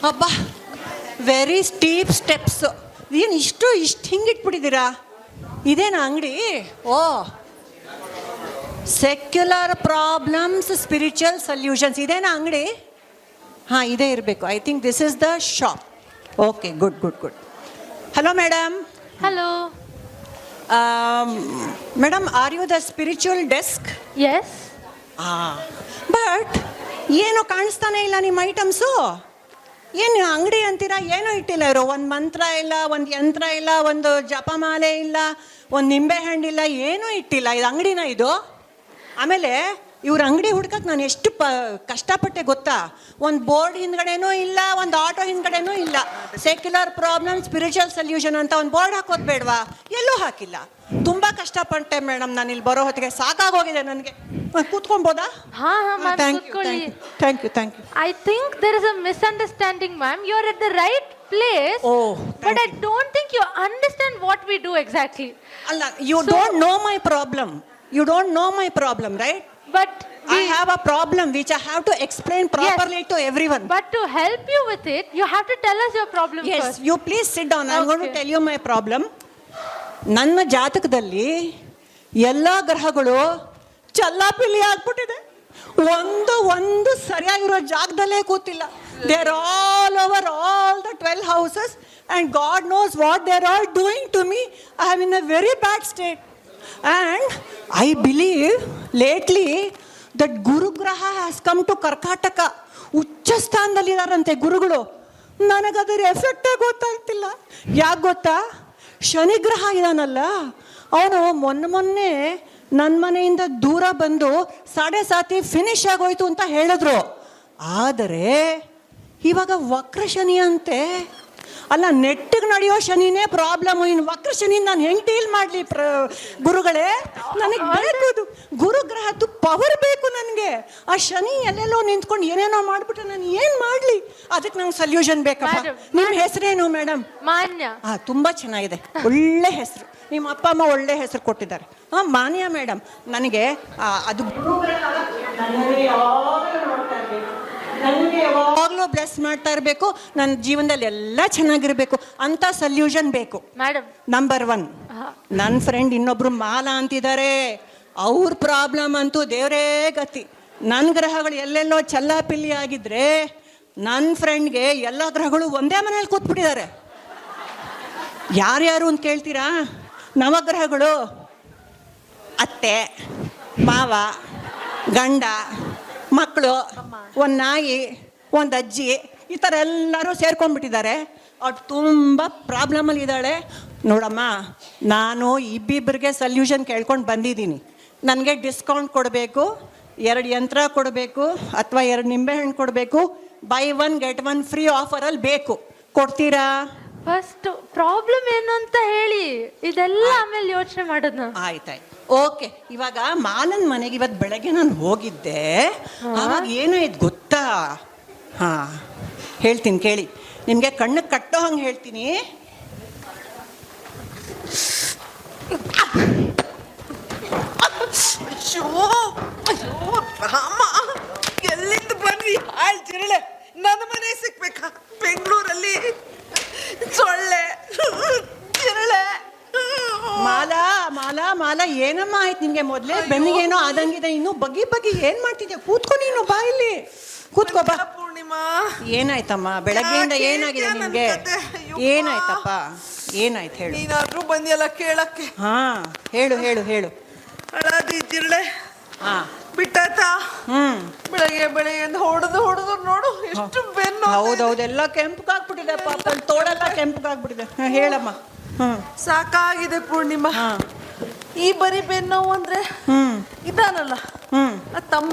ಅಬ್ಬಾ, very steep steps. ಏನು ಇಷ್ಟು ಹಿಂಗಿಟ್ಬಿಟ್ಟಿದ್ದೀರಾ? ಇದೇನಾ ಅಂಗಡಿ? Oh, secular problems spiritual solutions, ಇದೇನಾ ಅಂಗಡಿ? ಹಾಂ, ಇದೇ ಇರಬೇಕು. I think this is the shop. Okay, good good good. Hello madam. Hello madam, are you the spiritual desk? Yes. But ಏನೋ ಕಾಣಿಸ್ತಾನೆ ಇಲ್ಲ ನಿಮ್ಮ ಐಟಮ್ಸು. ಏನು ಅಂಗಡಿ ಅಂತೀರಾ? ಏನೂ ಇಟ್ಟಿಲ್ಲ ಇವರು. ಒಂದು ಮಂತ್ರ ಇಲ್ಲ, ಒಂದು ಯಂತ್ರ ಇಲ್ಲ, ಒಂದು ಜಪಮಾಲೆ ಇಲ್ಲ, ಒಂದು ನಿಂಬೆಹಣ್ಣು ಇಲ್ಲ, ಏನೂ ಇಟ್ಟಿಲ್ಲ. ಇದು ಅಂಗಡಿನ ಇದು? ಆಮೇಲೆ ಇವ್ರ ಅಂಗಡಿ ಹುಡ್ಕಕ್ಕೆ ನಾನು ಎಷ್ಟು ಕಷ್ಟಪಟ್ಟೆ ಗೊತ್ತಾ? ಒಂದು ಬೋರ್ಡ್ ಹಿಂದ್ಗಡೆನೂ ಇಲ್ಲ, ಒಂದು ಆಟೋ ಹಿಂದ್ಗಡೆನೂ ಇಲ್ಲ. ಸೆಕ್ಯುಲರ್ ಪ್ರಾಬ್ಲಮ್ ಸ್ಪಿರಿಚುವಲ್ ಸೊಲ್ಯೂಷನ್ ಅಂತ ಒಂದು ಬೋರ್ಡ್ ಹಾಕೋದು ಬೇಡವಾ? ಎಲ್ಲೂ ಹಾಕಿಲ್ಲ. ತುಂಬ ಕಷ್ಟಪಟ್ಟೆ ಮೇಡಮ್. ನಾನು ಇಲ್ಲಿ ಬರೋ ಹೊತ್ತಿಗೆ ಸಾಕಾಗೋಗಿದೆ ನನಗೆ. ಕೂತ್ಕೊಬೋದಾ? Thank you. I think there is a misunderstanding, ma'am. You are at the right place. Oh, but I don't think you understand what we do exactly. ಅಲ್ಲ, you don't know my problem. You don't know my problem, right? But I have a problem which I have to explain properly to everyone. But to help you with it, you have to tell us your problem Yes, first. you please sit down. I'm going to tell you my problem. ನನ್ನ ಜಾತಕದಲ್ಲಿ ಎಲ್ಲ ಗ್ರಹಗಳು ಚಲ್ಲಾಪಿಲ್ಲಿ ಆಗ್ಬಿಟ್ಟಿದೆ. ಒಂದು ಸರಿಯಾಗಿರೋ ಜಾಗದಲ್ಲೇ ಕೂತಿಲ್ಲ. They are all over all the 12 houses and God knows what they are all doing to me. I am in a very bad state. And I believe lately that Guru Graha has come to Karkataka. ಉಚ್ಚ ಸ್ಥಾನದಲ್ಲಿದ್ದಾರಂತೆ ಗುರುಗಳು. ನನಗದರ ಎಫೆಕ್ಟೇ ಗೊತ್ತಾಗ್ತಿಲ್ಲ. ಯಾಕೆ ಗೊತ್ತಾ? ಶನಿಗ್ರಹ ಇದಾನಲ್ಲ, ಅವನು ಮೊನ್ನೆ ನನ್ನ ಮನೆಯಿಂದ ದೂರ ಬಂದು 7:30 ಫಿನಿಶ್ ಆಗೋಯ್ತು ಅಂತ ಹೇಳಿದ್ರು. ಆದರೆ ಇವಾಗ ವಕ್ರ ಶನಿ ಅಂತೆ. ಅಲ್ಲ, ನೆಟ್ಟಿಗೆ ನಡೆಯೋ ಶನಿನೇ ಪ್ರಾಬ್ಲಮ್. ಇನ್ನು ವಕ್ರ ಶನಿ ನಾನು ಹೆಂಗೆ ಡೀಲ್ ಮಾಡಲಿ ಗುರುಗಳೇ? ನನಗೆ ಬೇಕು ಗುರುಗ್ರಹದ್ದು ಪವರ್ ಬೇಕು ನನಗೆ. ಆ ಶನಿ ಎಲ್ಲೆಲ್ಲೋ ನಿಂತ್ಕೊಂಡು ಏನೇನೋ ಮಾಡಿಬಿಟ್ರೆ ನಾನು ಏನು ಮಾಡಲಿ? ಅದಕ್ಕೆ ನಂಗೆ ಸೊಲ್ಯೂಷನ್ ಬೇಕಪ್ಪ. ನಿಮ್ಮ ಹೆಸರೇನು ಮೇಡಮ್? ಮಾನ್ಯ. ತುಂಬ ಚೆನ್ನಾಗಿದೆ, ಒಳ್ಳೆ ಹೆಸರು. ನಿಮ್ಮ ಅಪ್ಪ ಅಮ್ಮ ಒಳ್ಳೆ ಹೆಸರು ಕೊಟ್ಟಿದ್ದಾರೆ. ಮಾನ್ಯ ಮೇಡಮ್. ನನಗೆ ಅದು ನನಗೆ ಯಾವಾಗಲೂ ಬ್ಲೆಸ್ ಮಾಡ್ತಾ ಇರಬೇಕು. ನನ್ನ ಜೀವನದಲ್ಲಿ ಎಲ್ಲ ಚೆನ್ನಾಗಿರಬೇಕು ಅಂತ ಸೊಲ್ಯೂಷನ್ ಬೇಕು ಮೇಡಮ್. ನಂಬರ್ 1. ನನ್ನ ಫ್ರೆಂಡ್ ಇನ್ನೊಬ್ರು ಮಾಲಾ ಅಂತಿದ್ದಾರೆ. ಅವ್ರ ಪ್ರಾಬ್ಲಮ್ ಅಂತೂ ದೇವರೇ ಗತಿ. ನನ್ನ ಗ್ರಹಗಳು ಎಲ್ಲೆಲ್ಲೋ ಚಲ್ಲಾಪಿಲ್ಲಿ ಆಗಿದ್ರೆ ನನ್ನ ಫ್ರೆಂಡ್ಗೆ ಎಲ್ಲ ಗ್ರಹಗಳು ಒಂದೇ ಮನೇಲಿ ಕೂತ್ಬಿಟ್ಟಿದ್ದಾರೆ. ಯಾರ್ಯಾರು ಅಂತ ಕೇಳ್ತೀರಾ? ನವಗ್ರಹಗಳು ಅತ್ತೆ, ಮಾವ, ಗಂಡ, ಮಕ್ಕಳು, ಒಂದು ನಾಯಿ, ಒಂದು ಅಜ್ಜಿ, ಈ ಥರ ಎಲ್ಲರೂ ಸೇರ್ಕೊಂಡ್ಬಿಟ್ಟಿದ್ದಾರೆ. ಅವ್ರು ತುಂಬ ಪ್ರಾಬ್ಲಮಲ್ಲಿ ಇದ್ದಾಳೆ. ನೋಡಮ್ಮ, ನಾನು ಇಬ್ಬಿಬ್ಬರಿಗೆ ಸೊಲ್ಯೂಷನ್ ಕೇಳ್ಕೊಂಡು ಬಂದಿದ್ದೀನಿ. ನನಗೆ ಡಿಸ್ಕೌಂಟ್ ಕೊಡಬೇಕು, 2 ಯಂತ್ರ ಕೊಡಬೇಕು, ಅಥವಾ 2 ನಿಂಬೆಹಣ್ಣು ಕೊಡಬೇಕು. ಬೈ 1 get 1 ಫ್ರೀ ಆಫರಲ್ಲಿ ಬೇಕು. ಕೊಡ್ತೀರಾ? ಫಸ್ಟ್ ಪ್ರಾಬ್ಲಮ್ ಏನು ಅಂತ ಹೇಳಿ, ಇದೆಲ್ಲ ಆಮೇಲೆ ಯೋಚನೆ ಮಾಡೋದು. ಆಯ್ತಾಯ್ತು, ಓಕೆ. ಇವಾಗ ಮಾಲನ್ ಮನೆಗೆ ಇವತ್ತು ಬೆಳಗ್ಗೆ ನಾನು ಹೋಗಿದ್ದೆ. ಆವಾಗ ಏನಾಯ್ತು ಗೊತ್ತಾ? ಹೇಳ್ತೀನಿ ಕೇಳಿ. ನಿಮಗೆ ಕಣ್ಣು ಕಟ್ಟೋ ಹಂಗೆ ಹೇಳ್ತೀನಿ. ಎಲ್ಲಿಂದ ಬಂದ್ರಿ? ಹಾಳ್ ಜಿರಳೆ, ನನ್ನ ಮನೆ ಸಿಕ್ಬೇಕಾ? ಬೆಂಗಳೂರಲ್ಲಿ ಸೊಳ್ಳೆ, ಜಿರಳೆ. ಮಾಲಾ ಮಾಲಾ ಮಾಲಾ, ಏನಮ್ಮ ಆಯ್ತು ನಿಮಗೆ? ಮೊದಲೇ ಬೆನ್ನಿಗೇನೋ ಆದಂಗಿದೆ. ಇನ್ನು ಬಗ್ಗಿ ಏನು ಮಾಡ್ತಿದ್ದೆ? ಕೂತ್ಕೊ, ನೀನು ಬಾ ಇಲ್ಲಿ ಕೂತ್ಕೋ ಬಾ. ಪೂರ್ಣಿಮಾ, ಏನಾಯ್ತಮ್ಮ? ಬೆಳಗ್ಗೆಯಿಂದ ಏನಾಗಿದೆ ನಿಮಗೆ? ಏನಾಯ್ತಪ್ಪ? ಏನಾಯ್ತು ಹೇಳು. ನೀನಾದ್ರೂ ಬಂದಿಯಲ್ಲ ಕೇಳಕ್ಕೆ. ಹೇಳು ಹೇಳು ಹೇಳು. ಅಳಾದಿ ಜಿರಳೆ ಬಿಟ್ಟಾಯ್ತಾ? ಬೆಳಗ್ಗೆ ಹೊಡೆದು ನೋಡು ಎಷ್ಟು ಬೆನ್ನು. ಹೌದೌದು, ಎಲ್ಲ ಕೆಂಪಗಾಗ್ಬಿಟ್ಟಿದೆ ಪಾಪ. ತೋಡೆಲ್ಲ ಕೆಂಪಗಾಗ್ಬಿಟ್ಟಿದೆ. ಹೇಳಮ್ಮ. ಸಾಕಾಗಿದೆ ಪೂರ್ಣಿಮಾ. ಈ ಬರೀ ಬೆನ್ನೋವು ಅಂದ್ರೆ ಇದಾನಲ್ಲ ತಮ್ಮ,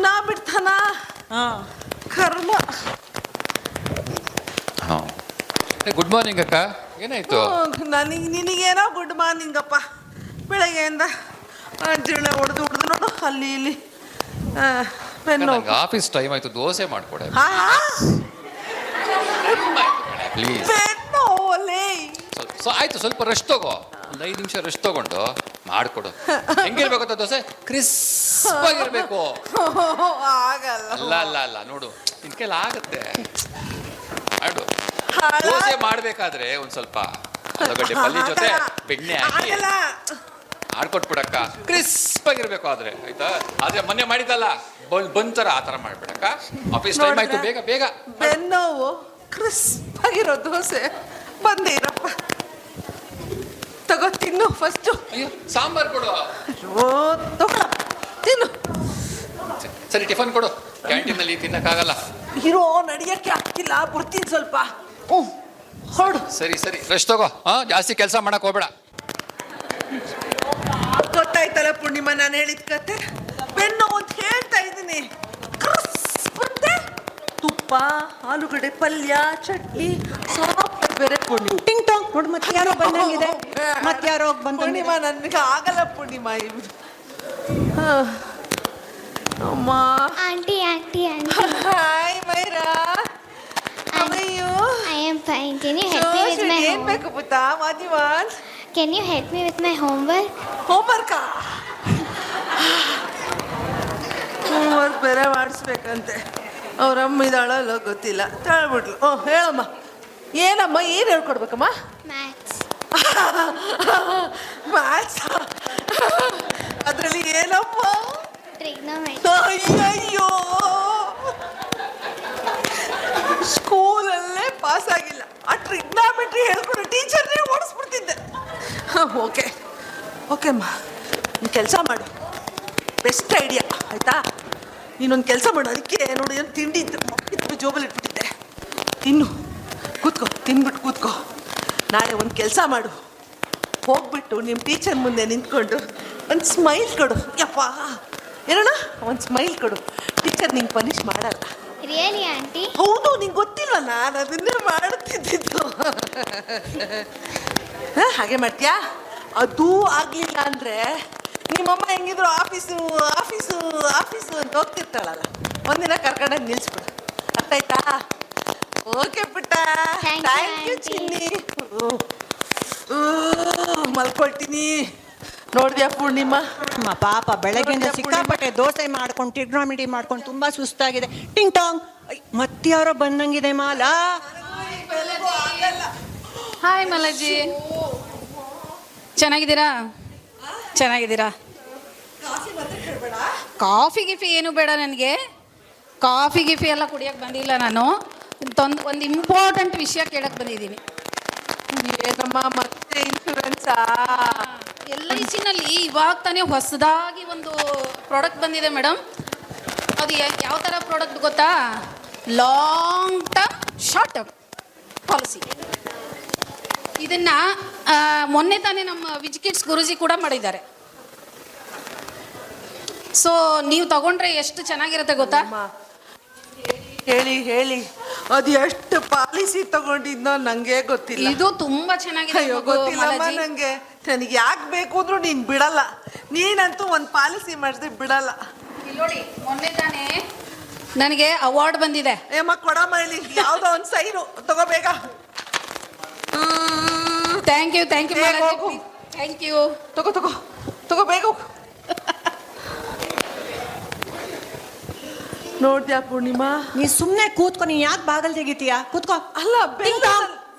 ನಾ ಬಿಡ್ತಾನ ಕರ್ಮ. ಗುಡ್ ಮಾರ್ನಿಂಗ್ ಅಕ್ಕ. ಏನಾಯ್ತು? ನಿನಗೇನೋ ಗುಡ್ ಮಾರ್ನಿಂಗ್ ಅಪ್ಪ. ಬೆಳಗ್ಗೆಯಿಂದ ಜಿರಳೆ ಹೊಡೆದು ನೋಡು ಅಲ್ಲಿ ಇಲ್ಲಿ ಬೆನ್ನು. ಆಫೀಸ್ ಟೈಮ್ ಆಯ್ತು, ದೋಸೆ ಮಾಡ್ಕೊಡೆ ಪ್ಲೀಸ್. ಆಯ್ತು, ಸ್ವಲ್ಪ ರೆಸ್ಟ್ ತಗೋ. ಒಂದು 5 ನಿಮಿಷ ರೆಸ್ಟ್ ತಗೊಂಡು ಮಾಡ್ಕೊಡು. ಹೆಂಗಿರ್ಬೇಕು ದೋಸೆ? ಕ್ರಿಸ್ಪ್ ಆಗಿರ್ಬೇಕು. ಆಗಲ್ಲ. ಅಲ್ಲ ನೋಡು, ನಿನ್ ಕೈಲಿ ಆಗುತ್ತೆ ಮಾಡು. ಹಾಳಾಗ್- ದೋಸೆ ಮಾಡ್ಬೇಕಾದ್ರೆ ಒಂದ್ ಸ್ವಲ್ಪ ಆಲೂಗಡ್ಡೆ ಪಲ್ಯ ಜೊತೆ ಬೆಣ್ಣೆ ಹಾಕಿ ಆಗಲ್ಲ. ಆಡ್ಕೊಟ್ಬಿಡಕ್ಕ. ಕ್ರಿಸ್ಪ್ ಆಗಿರ್ಬೇಕು ಆದ್ರೆ ಆಯ್ತಾ. ಆದ್ರೆ ಮೊನ್ನೆ ಮಾಡಿದ್ದಲ್ಲ ಬಂತರ ಆ ತರ ಮಾಡ್ಬಿಡಕ್ಕ. ಆಫೀಸ್ ಟೈಮ್ ಆಯ್ತು, ಬೇಗ ಬೇಗ. ಬೆನ್ನೋವು ಕ್ರಿಸ್ಪ್ ಆಗಿರೋ ದೋಸೆ ಬಂದೇ ಇರಪ್ಪ. ತಗೋ ತಿನ್ನು ಫಸ್ಟು. ಅಯ್ಯೋ ಸಾಂಬಾರ್ ಕೊಡು. ಓ ತಗೊಳ ತಿನ್ನು. ಸರಿ ಟಿಫನ್ ಕೊಡು, ಕ್ಯಾಂಟೀನಲ್ಲಿ ತಿನ್ನಕ್ಕಾಗಲ್ಲ. ಇರೋ ನಡಿಯಕ್ಕೆ ಆಗ್ತಿಲ್ಲ, ಬರ್ತೀನಿ ಸ್ವಲ್ಪ. ಹೊರಡು. ಸರಿ ಸರಿ ರೆಸ್ಟ್ ತಗೋ. ಜಾಸ್ತಿ ಕೆಲಸ ಮಾಡಕ್ ಹೋಗ್ಬೇಡ. ಗೊತ್ತಾಯ್ತಲ್ಲ ಪೂರ್ಣಿಮಾ, ನಾನು ಹೇಳಿದ ಕತೆ. ಬೆನ್ನು ಅಂತ ಹೇಳ್ತಾ ಇದ್ದೀನಿ. ಕ್ರಿಸ್ಪ್ ಅಂತೆ. ತುಪ್ಪ, ಆಲೂಗಡ್ಡೆ ಪಲ್ಯ, ಚಟ್ನಿ, ಸಾಂಬಾರ್ ಬೇರೆ ಪೂರ್ಣಿಮಾ. ಟಿಂಗ್ ಟಾಂಗ್ ನೋಡು, ಮತ್ತೆ ಯಾರೋ ಬಂದಂಗಿದೆ, ಮತ್ತೆ ಯಾರೋ ಬಂದಂಗಿದೆ. ಪೂರ್ಣಿಮಾ ನನಗೆ ಆಗಲ್ಲ ಪೂರ್ಣಿಮಾ ಇವ್ರು. ಅಮ್ಮ. Auntie, auntie, auntie. Hi Myra. How are you? I am fine. Can you help me with my ಏನ್ homework? ಬೇಕು ಪುಟ್ಟ? What you want? Can you help me with my homework? ಹೋಮ್ವರ್ಕಾ? ಹೋಮ್ವರ್ಕ್ ಬೇರೆ ಮಾಡಿಸ್ಬೇಕಂತೆ. ಅವ್ರಮ್ಮ ಇದ್ದಾಳಲ್ಲ ಗೊತ್ತಿಲ್ಲ, ತಳ್ಬಿಟ್ಲು. ಹೇಳಮ್ಮ. ಏನಮ್ಮ, ಏನು ಹೇಳ್ಕೊಡ್ಬೇಕಮ್ಮ? Maths. ಮ್ಯಾಥ್ಸ್. ಅದರಲ್ಲಿ ಏನಮ್ಮ? Trigonometry. ಅಯ್ಯಯ್ಯೋ, ಸ್ಕೂಲಲ್ಲೇ ಪಾಸ್ ಆಗಿಲ್ಲ, ಆ ಟ್ರಿಗ್ನಾಮೆಟ್ರಿ ಹೇಳ್ಕೊಂಡು ಟೀಚರ್ನೇ ಓಡಿಸ್ಬಿಡ್ತಿದ್ದೆ. ಓಕೆ ಓಕೆ ಅಮ್ಮ, ನೀನು ಕೆಲಸ ಮಾಡು. ಬೆಸ್ಟ್ ಐಡಿಯಾ ಆಯಿತಾ. ನೀನೊಂದು ಕೆಲಸ ಮಾಡು. ಅದಕ್ಕೆ ನೋಡಿ, ಏನು ತಿಂಡಿ ಇತ್ತು ಜೋಬಲ್ಲಿ ಇಟ್ಬಿಟ್ಟಿದ್ದೆ. ತಿನ್ನು, ಕೂತ್ಕೋ, ತಿನ್ಬಿಟ್ಟು ಕೂತ್ಕೋ. ನಾಳೆ ಒಂದು ಕೆಲಸ ಮಾಡು. ಹೋಗ್ಬಿಟ್ಟು ನಿಮ್ಮ ಟೀಚರ್ ಮುಂದೆ ನಿಂತ್ಕೊಂಡು ಒಂದು ಸ್ಮೈಲ್ ಕೊಡು. ಯಪ್ಪ ಏನಣ್ಣ, ಒಂದು ಸ್ಮೈಲ್ ಕೊಡು. ಟೀಚರ್ ನಿಂಗೆ ಪನಿಷ್ ಮಾಡಲ್ಲ. Really, auntie? ಹೌದು, ನಿಂಗೆ ಗೊತ್ತಿಲ್ವ, ನಾನು ಅದನ್ನೇ ಮಾಡುತ್ತಿದ್ದು. ಹಾಗೆ ಮಾಡ್ತೀಯಾ? ಅದೂ ಆಗಲಿಲ್ಲ ಅಂದರೆ ನಿಮ್ಮಮ್ಮ ಹೆಂಗಿದ್ರು ಆಫೀಸು ಆಫೀಸು ಆಫೀಸು ಅಂತ ಹೋಗ್ತಿರ್ತಾಳಲ್ಲ, ಒಂದಿನ ಕರ್ಕೊಂಡೋಗಿ ನಿಲ್ಲಿಸ್ಬಿಡು. ಅರ್ಥ ಆಯ್ತಾ? ಓಕೆ ಪುಟ್ಟ, Thank you, thank you auntie. ಚಿನ್ನಿ. ಮಲ್ಕೊಳ್ತೀನಿ. ನೋಡಿದ್ಯಾ ಪೂರ್ಣಿಮಾ? ಪಾಪ ಬೆಳಗ್ಗೆಯಿಂದ ಸಿಕ್ಕಾಪಟ್ಟೆ ದೋಸೆ ಮಾಡ್ಕೊಂಡು ಟ್ರಿಗ್ನಾಮಿಟಿ ಮಾಡ್ಕೊಂಡು ತುಂಬಾ ಸುಸ್ತಾಗಿದೆ. ಟಿಂಗ್ ಟಾಂಗ್ ಮತ್ತಾರೋ ಬಂದಂಗಿದೆ ಮಾಲಾ. ಹಾಯ್ ಮಲಜಿ, ಚೆನ್ನಾಗಿದ್ದೀರಾ? ಚೆನ್ನಾಗಿದ್ದೀರಾ? ಕಾಫಿ ಗಿಫಿ ಏನು ಬೇಡ ನನಗೆ. ಕಾಫಿ ಗಿಫಿ ಎಲ್ಲ ಕುಡಿಯೋಕ್ಕೆ ಬಂದಿಲ್ಲ ನಾನು. ಒಂದು ಇಂಪಾರ್ಟೆಂಟ್ ವಿಷಯ ಕೇಳಕ್ಕೆ ಬಂದಿದ್ದೀನಿ. ಏನಮ್ಮ, ಮತ್ತೆ ಇನ್ಶೂರೆನ್ಸಾ? LICನಲ್ಲಿ ಇವಾಗ ತಾನೇ ಹೊಸದಾಗಿ ಒಂದು ಪ್ರಾಡಕ್ಟ್ ಬಂದಿದೆ ಮೇಡಮ್. ಅದು ಯಾವ ಥರ ಪ್ರಾಡಕ್ಟ್ ಗೊತ್ತಾ? Long term short term policy. ಇದನ್ನು ಮೊನ್ನೆ ತಾನೇ ನಮ್ಮ ವಿಜ್ಕಿಡ್ಸ್ ಗುರುಜಿ ಕೂಡ ಮಾಡಿದ್ದಾರೆ. ಸೊ ನೀವು ತಗೊಂಡ್ರೆ ಎಷ್ಟು ಚೆನ್ನಾಗಿರುತ್ತೆ ಗೊತ್ತಾ? ಹೇಳಿ ಹೇಳಿ, ಅದು ಎಷ್ಟು ಪಾಲಿಸಿ ತಗೊಂಡಿದ್ನೋ ನಂಗೆ ಗೊತ್ತಿಲ್ಲ. ಇದು ತುಂಬಾ ಚೆನ್ನಾಗಿದೆ. ಅಯ್ಯೋ ಗೊತ್ತಿಲ್ಲಮ್ಮ ನಂಗೆ. ನನಗೆ ಯಾಕೆ ಬೇಕು ಅಂದ್ರೂ ನೀನು ಬಿಡಲ್ಲ. ನೀನಂತೂ ಒಂದು ಪಾಲಿಸಿ ಮಾಡಿದ್ರೆ ಬಿಡಲ್ಲ. ಇಲ್ಲಿ ನೋಡಿ, ಮೊನ್ನೆ ತಾನೇ ನನಗೆ ಅವಾರ್ಡ್ ಬಂದಿದೆ. ಏಮ್ಮ ಕೊಡಮ್ಮ, ಇಲ್ಲಿ ಯಾವುದೋ ಒಂದು ಸೈನು ತಗೋಬೇಕ. ಥ್ಯಾಂಕ್ ಯು ಥ್ಯಾಂಕ್ ಯು ಬೇಗ ಹೋಗು. Thank you. ತಗೋ ತಗೋ ತಗೋ, ಬೇಗ ಹೋಗು. ನೋಡ್ದ್ಯಾ ಪೂರ್ಣಿಮಾ? ನೀ ಸುಮ್ಮನೆ ಕೂತ್ಕೊ, ನೀ ಯಾಕೆ ಬಾಗಲ್ ತೆಗಿತೀಯಾ? ಕೂತ್ಕೋ. ಅಲ್ಲ,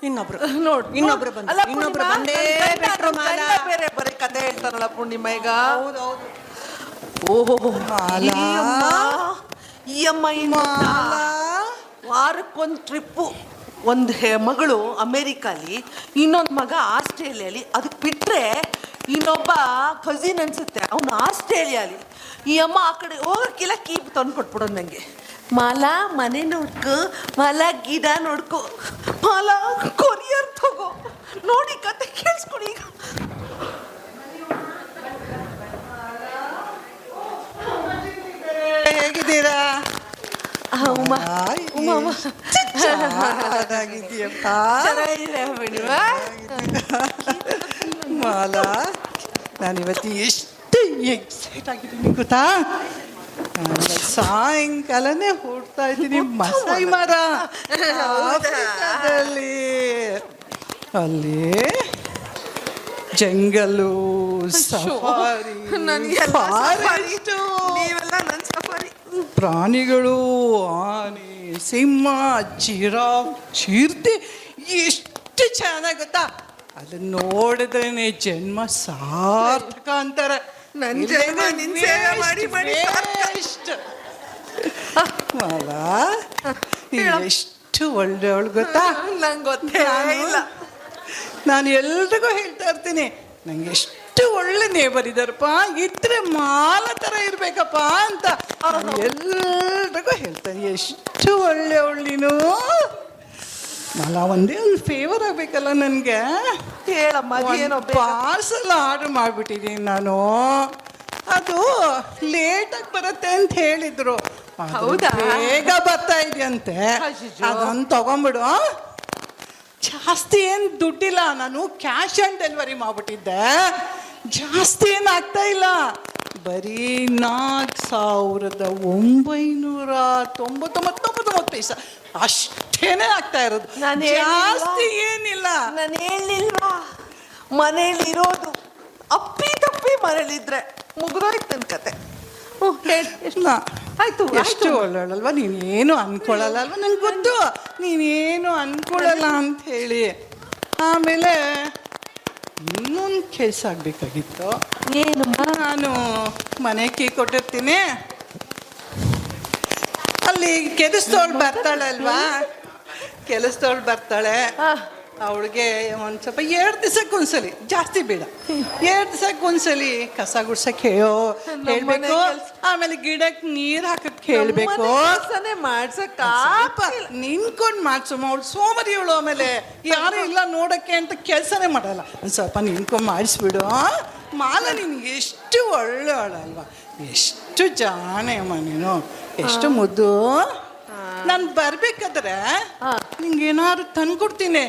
ಇನ್ನೊಬ್ರು ನೋಡ್ ಇನ್ನೊಬ್ರು ಬಂದು ಅಲ್ಲ ಇನ್ನೊಬ್ರು ಪೂರ್ಣಿಮಾ, ಬಂದೇ ನನ್ನ ಬಿಟ್ರು ಗಂಡ ಮಾಲಾ. ಬೇರೆ ಬರೀ ಕತೆ ಹೇಳ್ತಾರಲ್ಲ ಪೂರ್ಣಿಮಾ ಈಗ. ಹೌದೌದು. ಓಹೋ, ಮಾಲಾ. ಈ ಅಮ್ಮ ಏನು ಗೊತ್ತಾ? ವಾರಕ್ಕೊಂದು ಟ್ರಿಪ್ಪು. ಒಂದು ಮಗಳು ಅಮೇರಿಕಾಲಿ, ಇನ್ನೊಂದು ಮಗ ಆಸ್ಟ್ರೇಲಿಯಾಲಿ. ಅದಕ್ಕೆ ಬಿಟ್ಟರೆ ಇನ್ನೊಬ್ಬ ಕಸಿನ್ ಅನ್ಸುತ್ತೆ, ಅವನು ಆಸ್ಟ್ರೇಲಿಯಾಲಿ. ಈ ಅಮ್ಮ ಆ ಕಡೆ ಹೋಗೋಕ್ಕಿಲ್ಲ, ಕೀಪ್ ತಂದು ಕೊಟ್ಬಿಡೋದು ನನಗೆ. ಮಾಲಾ ಮನೆ ನೋಡ್ಕೊ, ಮಾಲಾ ಗಿಡ ನೋಡ್ಕೊ, ಮಾಲಾ ಕೊರಿಯರ್ ತಗೋ. ನೋಡಿ ಕತೆ ಕೇಳಿಸ್ಕೊಡಿ ಈಗ. ಹೇಗಿದ್ದೀರಾ? ಉಮಾ ಉಮಾ ಉಮಾ ಚೆನ್ನಾಗಿದ್ದೀಯಪ್ಪ. ಚೆನ್ನಾಗಿದೆ ಪೂರ್ಣಿಮಾ. ಮಾಲಾ, ನಾನಿವತ್ತು ಎಷ್ಟು ಎಕ್ಸೈಟ್ ಆಗಿದ್ದೀನಿ ಗೊತ್ತಾ? ಸಾಯಂಕಾಲನೇ ಹೊಡ್ತಾ ಇದ್ದೀನಿ ಮಸೈ ಮರ ಆಫ್ರಿಕಾದಲ್ಲಿ. ಅಲ್ಲಿ ಜಂಗಲು, ಸಫಾರಿ, ನನಗೆಲ್ಲ ಫಾರೆಸ್ಟು. ನೀವೆಲ್ಲ ನನ್ನ ಸಫಾರಿ. ಪ್ರಾಣಿಗಳು, ಆನೆ, ಸಿಂಹ, ಜಿರಾಫ್, ಚಿರತೆ ಎಷ್ಟು ಚೆನ್ನಾಗಿ ಗೊತ್ತಾ, ಅದನ್ನ ನೋಡಿದ್ರೇನೆ ಜನ್ಮ ಸಾರ್ಥಕ ಅಂತಾರೆ. ನನ್ ಜನ್ಮ ನಿನ್ ಸೇವೆ ಮಾಡಿ ಮಾಡಿ ವೇಸ್ಟ್. ಮಾವ, ನೀನ್ ಎಷ್ಟು ಒಳ್ಳೆಯವಳು ಗೊತ್ತಾ. ನಂಗೆ ಗೊತ್ತೇ ಇಲ್ಲ. ನಾನು ಎಲ್ರಿಗೂ ಹೇಳ್ತಾ ಇರ್ತೀನಿ, ನಂಗೆ ಎಷ್ಟು ಒಳ್ಳೆ ನೇಬರ್ ಇದಾರಪ್ಪ, ಇದ್ರೆ ಮಾಲ ಥರ ಇರ್ಬೇಕಪ್ಪ ಅಂತ ಎಲ್ರಿಗೂ ಹೇಳ್ತಾರೆ. ಎಷ್ಟು ಒಳ್ಳೆಯವಳು ನೀನು. ಮಾಲ, ಒಂದೇ ಒಂದು ಫೇವರ್ ಆಗಬೇಕಲ್ಲ ನನಗೆ. ಹೇಳಮ್ಮ, ಏನೋ ಪಾರ್ಸಲ್ ಆರ್ಡರ್ ಮಾಡಿಬಿಟ್ಟಿದ್ದೀನಿ ನಾನು. ಅದು ಲೇಟಾಗಿ ಬರುತ್ತೆ ಅಂತ ಹೇಳಿದ್ರು. ಹೌದಾ? ಬೇಗ ಬರ್ತಾ ಇದೆಯಂತೆ. ಅದನ್ನು ತಗೊಂಬಿಡು. ಜಾಸ್ತಿ ಏನು ದುಡ್ಡಿಲ್ಲ, ನಾನು ಕ್ಯಾಶ್ ಆನ್ ಡೆಲಿವರಿ ಮಾಡಿಬಿಟ್ಟಿದ್ದೆ. ಜಾಸ್ತಿ ಏನು ಆಗ್ತಾ ಇಲ್ಲ, ಬರೀ 4,999 ಪೈಸೆ ಅಷ್ಟೇನೆ ಆಗ್ತಾ ಇರೋದು. ಜಾಸ್ತಿ ಏನಿಲ್ಲ. ನಾನು ಹೇಳಿಲ್ವಾ, ಮನೇಲಿ ಇರೋದು ಅಪ್ಪಿ ತಪ್ಪಿ ಮನೇಲಿದ್ರೆ ಮುಗಿದೋಯ್ತು ನನ್ನ ಕತೆ. ಹ್ಞೂ ಹೇಳಿ. ಆಯ್ತು, ಎಷ್ಟು ಒಳ್ಳೆಯಲ್ವಾ, ನೀನೇನು ಅನ್ಕೊಳ್ಳಲ್ಲ ಅಲ್ವಾ, ನಂಗೆ ಗೊತ್ತು ನೀನೇನು ಅನ್ಕೊಳ್ಳಲ್ಲ ಅಂತ ಹೇಳಿ. ಆಮೇಲೆ ಇನ್ನೊಂದು ಕೆಲಸ ಆಗಬೇಕಾಗಿತ್ತು. ಏನಮ್ಮ? ನಾನು ಮನೆ ಕೀ ಕೊಟ್ಟಿರ್ತೀನಿ, ಅಲ್ಲಿ ಕೆಲಸದವಳು ಬರ್ತಾಳೆ ಅಲ್ವಾ, ಕೆಲಸದವಳು ಬರ್ತಾಳೆ, ಅವಳಿಗೆ ಒಂದು ಸ್ವಲ್ಪ 2 ದಿವಸಕ್ಕೊಂದ್ಸಲಿ, ಜಾಸ್ತಿ ಬೇಡ, 2 ದಿವಸಕ್ಕೊಂದ್ಸಲಿ ಕಸ ಗುಡ್ಸಕ್ಕೆ ಹೇಳ್ಬೇಕು. ಆಮೇಲೆ ಗಿಡಕ್ಕೆ ನೀರು ಹಾಕಕ್ಕೆ ಹೇಳ್ಬೇಕು. ಮಾಡ್ಸಕ್ಕ ನಿನ್ಕೊಂಡು ಮಾಡ್ಸಮ್ಮ, ಅವಳು ಸೋಮರಿ ಅವಳು. ಆಮೇಲೆ ಯಾರು ಇಲ್ಲ ನೋಡಕ್ಕೆ ಅಂತ ಕೆಲಸನೇ ಮಾಡಲ್ಲ. ಒಂದು ಸ್ವಲ್ಪ ನಿನ್ಕೊಂಡು ಮಾಡಿಸ್ಬಿಡು. ಮಾಲ, ನಿನ್ಗೆ ಎಷ್ಟು ಒಳ್ಳೆಯವಳಲ್ವಾ, ಎಷ್ಟು ಜಾಣೆ ಅಮ್ಮ ನೀನು, ಎಷ್ಟು ಮುದ್ದು. ನಾನು ಬರ್ಬೇಕಾದ್ರೆ ನಿಂಗೇನಾದ್ರು ತಂದ್ಕೊಡ್ತೀನಿ.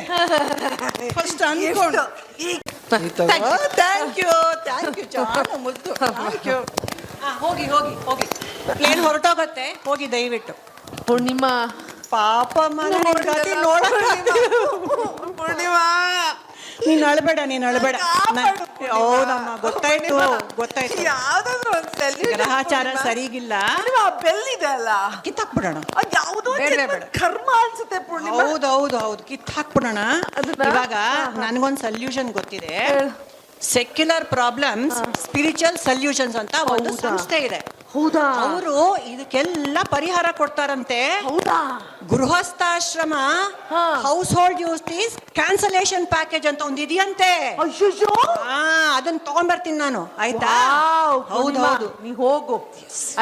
ಫಸ್ಟ್ ಅನ್ಕೊಂಡು. ಥ್ಯಾಂಕ್ ಯು ಜಾಣ ಮುದ್ದು, ಥ್ಯಾಂಕ್ ಯು. ಹೋಗಿ ಹೋಗಿ ಹೋಗಿ, ಪ್ಲೇನ್ ಹೊರಟೋಗತ್ತೆ, ಹೋಗಿ ದಯವಿಟ್ಟು. ಪೂರ್ಣಿಮಾ, ಪಾಪ ಮನೆ ನೋಡಕ್ಕೆ. ಪೂರ್ಣಿಮಾ, ನೀನ್ ಅಳಬೇಡ, ಹೌದಮ್ಮ, ಗೊತ್ತಾಯ್ತು. ಯಾವ್ದಾದ್ರು ಒಂದು ಗ್ರಹಚಾರ ಸರಿಗಿಲ್ಲ, ಬೆಲ್ ಇದೆ ಅಲ್ಲ, ಕಿತ್ತಾಕ್ಬಿಡೋಣ. ಅದು ಯಾವುದೋ ಕರ್ಮ ಅನ್ಸುತ್ತೆ ಪೂರ್ಣಿಮಾ. ಹೌದು, ಕಿತ್ತಾಕ್ಬಿಡೋಣ. ಇವಾಗ ನನ್ಗೊಂದು ಸೊಲ್ಯೂಷನ್ ಗೊತ್ತಿದೆ. ಸೆಕ್ಯುಲರ್ ಪ್ರಾಬ್ಲಮ್ಸ್ ಸ್ಪಿರಿಚುವಲ್ ಸೊಲ್ಯೂಷನ್ಸ್ ಅಂತ ಒಂದು ಸಂಸ್ಥೆ ಇದೆ. ಹೌದಾ? ಅವರು ಇದಕ್ಕೆಲ್ಲ ಪರಿಹಾರ ಕೊಡ್ತಾರಂತೆ. ಹೌದಾ? ಗೃಹಸ್ಥಾಶ್ರಮ household use cancellation package ಅಂತ ಒಂದು ಇದೆಯಂತೆ. ಅಯ್ಯೋ, ಅದನ್ನ ತಗೊಂಡ್ಬರ್ತೀನಿ ನಾನು, ಆಯ್ತಾ? ಹೌದು, ನೀ ಹೋಗು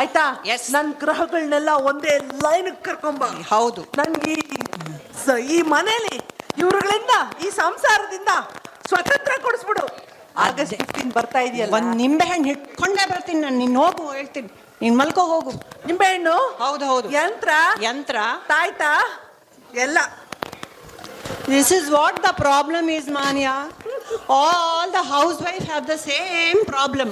ಆಯ್ತಾ. Yes. ನನ್ ಗ್ರಹಗಳನ್ನೆಲ್ಲ ಒಂದೇ ಲೈನ್ ಕರ್ಕೊಂಬ. ಹೌದು, ನನ್ಗೆ ಈ ಮನೇಲಿ ಇವ್ರುಗಳಿಂದ, ಈ ಸಂಸಾರದಿಂದ ಸ್ವತಂತ್ರ ಕೊಡಿಸ್ಬಿಡು. ಆಗಸ್ಟ್ 15 ಬರ್ತಾ ಇದೆಯಲ್ಲ, ಒಂದ್ ನಿಂಬೆ ಹಣ್ಣು ಹಿಡ್ಕೊಂಡೇ ಬರ್ತೀನಿ ನಾನು. ನೀನ್ ಹೋಗು, ಹೇಳ್ತೀನಿ, ನೀನ್ ಮಲ್ಕೋ ಹೋಗು. ನಿಂಬೆಹಣ್ಣು, ಹೌದು, ಯಂತ್ರ ತಾಯ್ತಾ ಎಲ್ಲ. This is what the problem is, Manya. All the housewives have the same problem.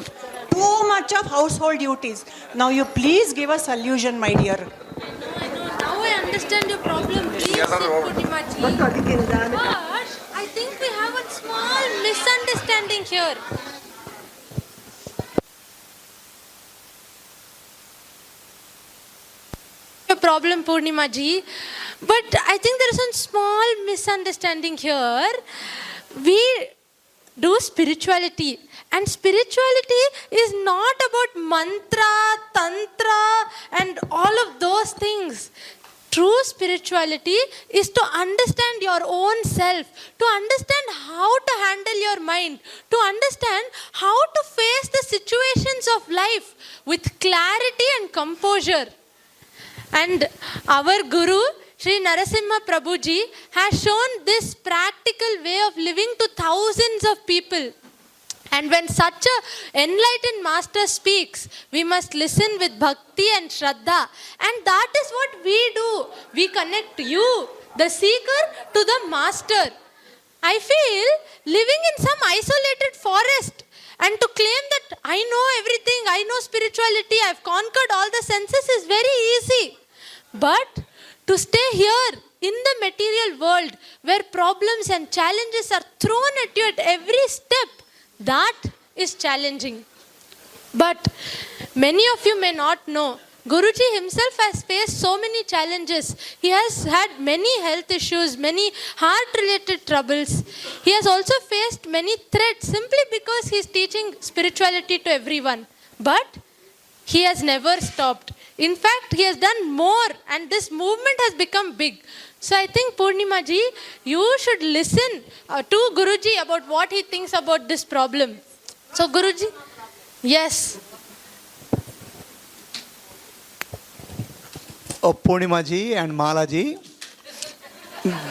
Too much of household duties. Now you please give a solution, my dear. Now I understand your problem. Please, Purnima ji. But I think we have a small misunderstanding here. Your problem, Purnima ji. But I think there is a small misunderstanding here. We do spirituality, and spirituality is not about mantra, tantra, and all of those things. True spirituality is to understand your own self, to understand how to handle your mind, to understand how to face the situations of life with clarity and composure. And our Guru, Sri Narasimha Prabhuji, has shown this practical way of living to thousands of people. And when such a enlightened master speaks, we must listen with bhakti and shraddha. And that is what we do. We connect you, the seeker, to the master. I feel living in some isolated forest and to claim that I know everything, I know spirituality, I've conquered all the senses is very easy. But to stay here in the material world where problems and challenges are thrown at you at every step, that is challenging. But many of you may not know Guruji himself has faced so many challenges. He has had many health issues, many heart-related troubles. He has also faced many threats simply because he is teaching spirituality to everyone. But he has never stopped. In fact, he has done more, and this movement has become big. So I think, Purnima ji, you should listen to Guruji about what he thinks about this problem. So Guruji, yes. Purnima ji and Mala ji,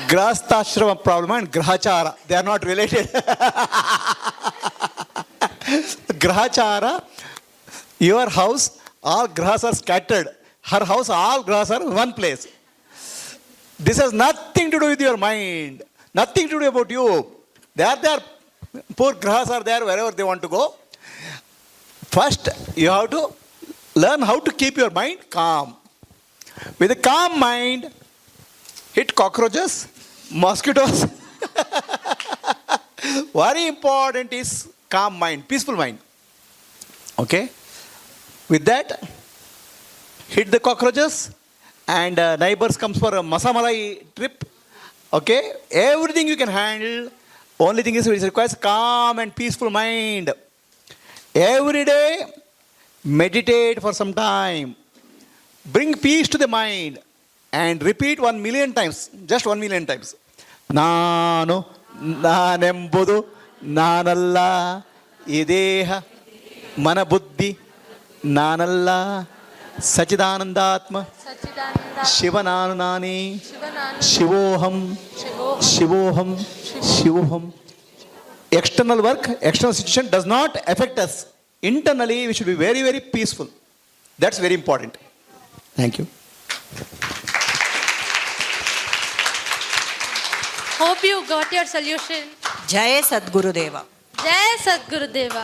Grahastha problem and Grahachara, they are not related. Grahachara, your house, all grahas are scattered. Her house, all grahas are in one place. This has nothing to do with your mind, nothing to do about you. They are there, poor grahas are there wherever they want to go. First, you have to learn how to keep your mind calm. With a calm mind, hit cockroaches, mosquitoes. Very important is calm mind, peaceful mind. Okay? With that, hit the cockroaches and neighbors comes for a masamalai trip. Okay? Everything you can handle. Only thing is it requires calm and peaceful mind. Every day, meditate for some time. Bring peace to the mind and repeat 1,000,000 times, just 1,000,000 times. Nanu, nanembudu, nanalla, ideha, manabuddhi, nanalla, sachidanandatma, shivananu nani, shivoham, shivoham, shivoham. External work, external situation does not affect us. Internally, we should be very, very peaceful. That's very important. Thank you. Hope you got your solution. Jaya ಸದ್ಗುರುದೇವ. Jai Sadgurudeva.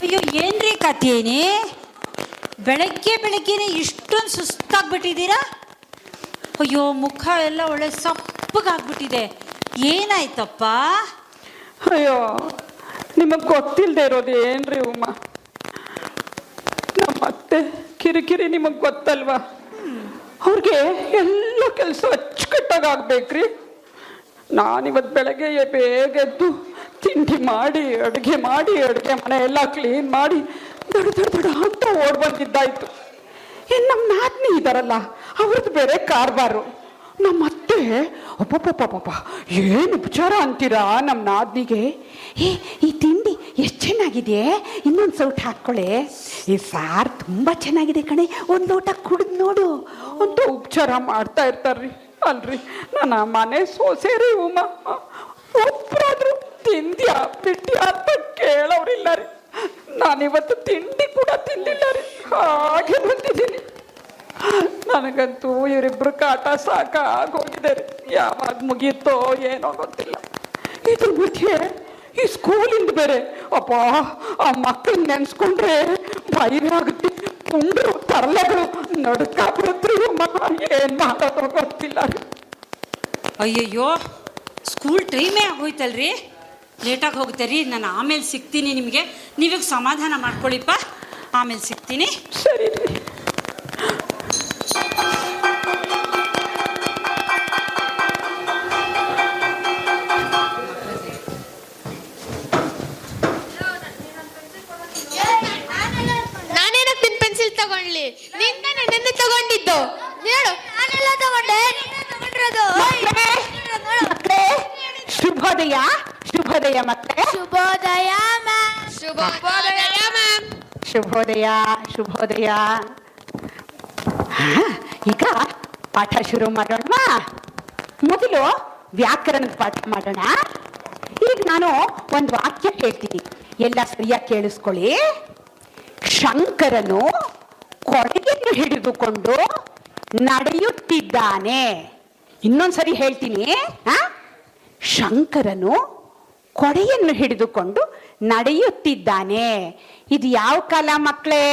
ಅಯ್ಯೋ ಏನ್ರಿ ಕಥೇನಿ, ಬೆಳಗ್ಗೆನೆ ಇಷ್ಟೊಂದು ಸುಸ್ತಾಗ್ಬಿಟ್ಟಿದ್ದೀರಾ? ಅಯ್ಯೋ ಮುಖ ಎಲ್ಲ ಒಳ್ಳೆ ಸಪ್ಪಗಾಗ್ಬಿಟ್ಟಿದೆ, ಏನಾಯ್ತಪ್ಪ? ಅಯ್ಯೋ ನಿಮಗೆ ಗೊತ್ತಿಲ್ಲದೆ ಇರೋದು ಏನ್ರಿ ಉಮ್ಮ, ನಮ್ಮ ಅತ್ತೆ ಕಿರಿಕಿರಿ ನಿಮಗೆ ಗೊತ್ತಲ್ವಾ? ಅವ್ರಿಗೆ ಎಲ್ಲ ಕೆಲಸ ಅಚ್ಚುಕಟ್ಟಾಗಿ ಆಗ್ಬೇಕ್ರಿ. ನಾನಿವತ್ತು ಬೆಳಗ್ಗೆ ಬೇಗ ಎದ್ದು ತಿಂಡಿ ಮಾಡಿ ಅಡುಗೆ ಮನೆ ಎಲ್ಲ ಕ್ಲೀನ್ ಮಾಡಿ ದಡ ಅಂತ ಓಡ್ ಬಂದಿದ್ದಾಯ್ತು. ಇನ್ನು ನಮ್ಮ ನಾದ್ನಿ ಇದ್ದಾರಲ್ಲ, ಅವ್ರದ್ದು ಬೇರೆ ಕಾರ್ಬಾರು. ನಮ್ಮ ಅತ್ತೆ ಒಬ್ಬ ಏನು ಉಪಚಾರ ಅಂತೀರಾ ನಮ್ಮ ನಾದ್ನಿಗೆ? ಈ ತಿಂಡಿ ಎಷ್ಟು ಚೆನ್ನಾಗಿದೆ, ಇನ್ನೊಂದು ಸೌಟ್ ಹಾಕ್ಕೊಳ್ಳಿ. ಈ ಸಾರು ತುಂಬ ಚೆನ್ನಾಗಿದೆ ಕಣೆ, ಒಂದು ಲೋಟ ಕುಡಿದು ನೋಡು ಅಂತ ಉಪಚಾರ ಮಾಡ್ತಾ ಇರ್ತಾರ್ರಿ. ಅಲ್ರಿ ನನ್ನ ಮನೆ ಸೊಸೆರಿ ಉಮ, ಒಬ್ಬರಾದ್ರೂ ತಿಂದ್ಯಾ ಬಿಟ್ಟ್ಯಾ ಅಂತ ಕೇಳೋರಿಲ್ಲ ರೀ. ನಾನಿವತ್ತು ತಿಂಡಿ ಕೂಡ ತಿಂದಿಲ್ಲ ರೀ, ಹಾಗೆ ಬಂದಿದ್ದೀನಿ. ನನಗಂತೂ ಇವರಿಬ್ರು ಕಾಟ ಸಾಕಾಗೋಗಿದೆ ರೀ. ಯಾವಾಗ ಮುಗಿಯುತ್ತೋ ಏನೋ ಗೊತ್ತಿಲ್ಲ. ಇದ್ರ ಮಧ್ಯೆ ಈ ಸ್ಕೂಲಿಂದ ಬೇರೆ ಅಪ್ಪ, ಆ ಮಕ್ಕಳನ್ನ ನೆನ್ಸ್ಕೊಂಡ್ರೆ ಭಯ ಆಗುತ್ತೆ. ಪುಂಡ್ರು ತರಲೆಗಳು ನಡ್ಕಾಬಿಡುತ್ರಿ. ಏನ್ ಮಾಡೋದು ಗೊತ್ತಿಲ್ಲ ರೀ. ಅಯ್ಯಯ್ಯೋ, ಸ್ಕೂಲ್ ಟೈಮೇ ಆಗೋಯ್ತಲ್ರಿ, ಲೇಟಾಗಿ ಹೋಗುತ್ತೆ ರೀ. ನಾನು ಆಮೇಲೆ ಸಿಗ್ತೀನಿ ನಿಮಗೆ, ನೀವಾಗ ಸಮಾಧಾನ ಮಾಡ್ಕೊಳ್ಳಿಪ್ಪ, ಆಮೇಲೆ ಸಿಗ್ತೀನಿ. ಸರಿ ರೀ. ನಾನೇನಕ್ಕೆ ನಿನ್ ಪೆನ್ಸಿಲ್ ತಗೊಂಡ್ಲಿ? ನಿಂತಾನೆ ನೆನ್ನೆ ತಗೊಂಡಿದ್ದು. ಹೇಳು. ನಾನೆಲ್ಲ ತಗೊಂಡೆ, ಶುಭೋದಯ, ಶುಭೋದಯ ಮಕ್ಕಳೇ. ಶುಭೋದಯ ಮ್ಯಾಮ್. ಶುಭೋದಯ ಮ್ಯಾಮ್. ಶುಭೋದಯ, ಶುಭೋದಯ. ಈಗ ಪಾಠ ಶುರು ಮಾಡೋಣ. ಮೊದಲು ವ್ಯಾಕರಣದ ಪಾಠ ಮಾಡೋಣ. ಈಗ ನಾನು ಒಂದು ವಾಕ್ಯ ಹೇಳ್ತೀನಿ, ಎಲ್ಲ ಸರಿಯಾಗಿ ಕೇಳಿಸ್ಕೊಳ್ಳಿ. ಶಂಕರನು ಕೊಡೆಯನ್ನು ಹಿಡಿದುಕೊಂಡು ನಡೆಯುತ್ತಿದ್ದಾನೆ. ಇನ್ನೊಂದ್ಸರಿ ಹೇಳ್ತೀನಿ. ಶಂಕರನು ಕೊಡೆಯನ್ನು ಹಿಡಿದುಕೊಂಡು ನಡೆಯುತ್ತಿದ್ದಾನೆ. ಇದು ಯಾವ ಕಾಲ ಮಕ್ಕಳೇ?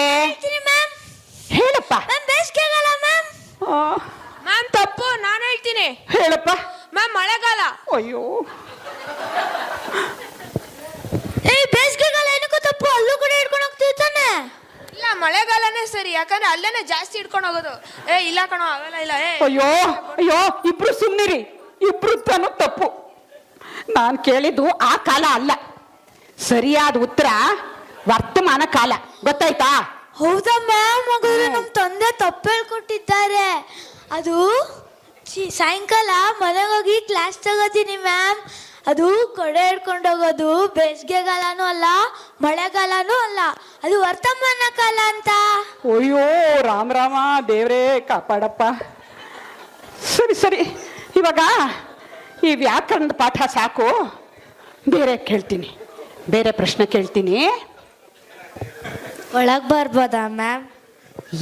ಹೇಳಪ್ಪ. ಬೇಸಿಗೆಗಾಲ ಮ್ಯಾಮ್. ಮ್ಯಾಮ್ ತಪ್ಪು, ನಾನು ಹೇಳ್ತೀನಿ. ಹೇಳಪ್ಪ. ಮ್ಯಾಮ್ ಮಳೆಗಾಲ. ಅಯ್ಯೋ, ಬೇಸಿಗೆಗಾಲ ಏನಕ್ಕೂ ತಪ್ಪು, ಅಲ್ಲೂ ಕೂಡ ಹಿಡ್ಕೊಂಡು ಹೌದು. ಇಲ್ಲ ಕಣೋ ಅವೆಲ್ಲ ಇಲ್ಲ. ಅಯ್ಯೋ ಅಯ್ಯೋ, ಇಬ್ರು ಸುಮ್ಮನಿರಿ, ಇಬ್ರು ತಾನು ತಪ್ಪು. ನಾನು ಕೇಳಿದ್ದು ಆ ಕಾಲ ಅಲ್ಲ, ಸರಿಯಾದ ಉತ್ತರ ವರ್ತಮಾನ ಕಾಲ. ಗೊತ್ತಾಯ್ತಾ? ಹೌದಾ ಮ್ಯಾಮ್? ಹಾಗಾದ್ರೆ ನಮ್ಮ ತಂದೆ ತಪ್ಪು ಹೇಳ್ಕೊಟ್ಟಿದ್ದಾರೆ. ಅದು ಸಾಯಂಕಾಲ ಮನೆಗೆ ಹೋಗಿ ಕ್ಲಾಸ್ ತಗೋತೀನಿ ಮ್ಯಾಮ್. ಅದು ಕೊಡೆ ಹಿಡ್ಕೊಂಡು ಹೋಗೋದು ಬೇಸಿಗೆಗಾಲನೂ ಅಲ್ಲ, ಮಳೆಗಾಲನೂ ಅಲ್ಲ, ಅದು ವರ್ತಮಾನ ಕಾಲ ಅಂತ. ಅಯ್ಯೋ ರಾಮ ರಾಮ, ದೇವ್ರೇ ಕಾಪಾಡಪ್ಪ. ಸರಿ ಸರಿ, ಇವಾಗ ಈ ವ್ಯಾಕರಣದ ಪಾಠ ಸಾಕು, ಬೇರೆ ಕೇಳ್ತೀನಿ, ಬೇರೆ ಪ್ರಶ್ನೆ ಕೇಳ್ತೀನಿ. ಒಳಗೆ ಬರ್ಬೋದಾ ಮ್ಯಾಮ್?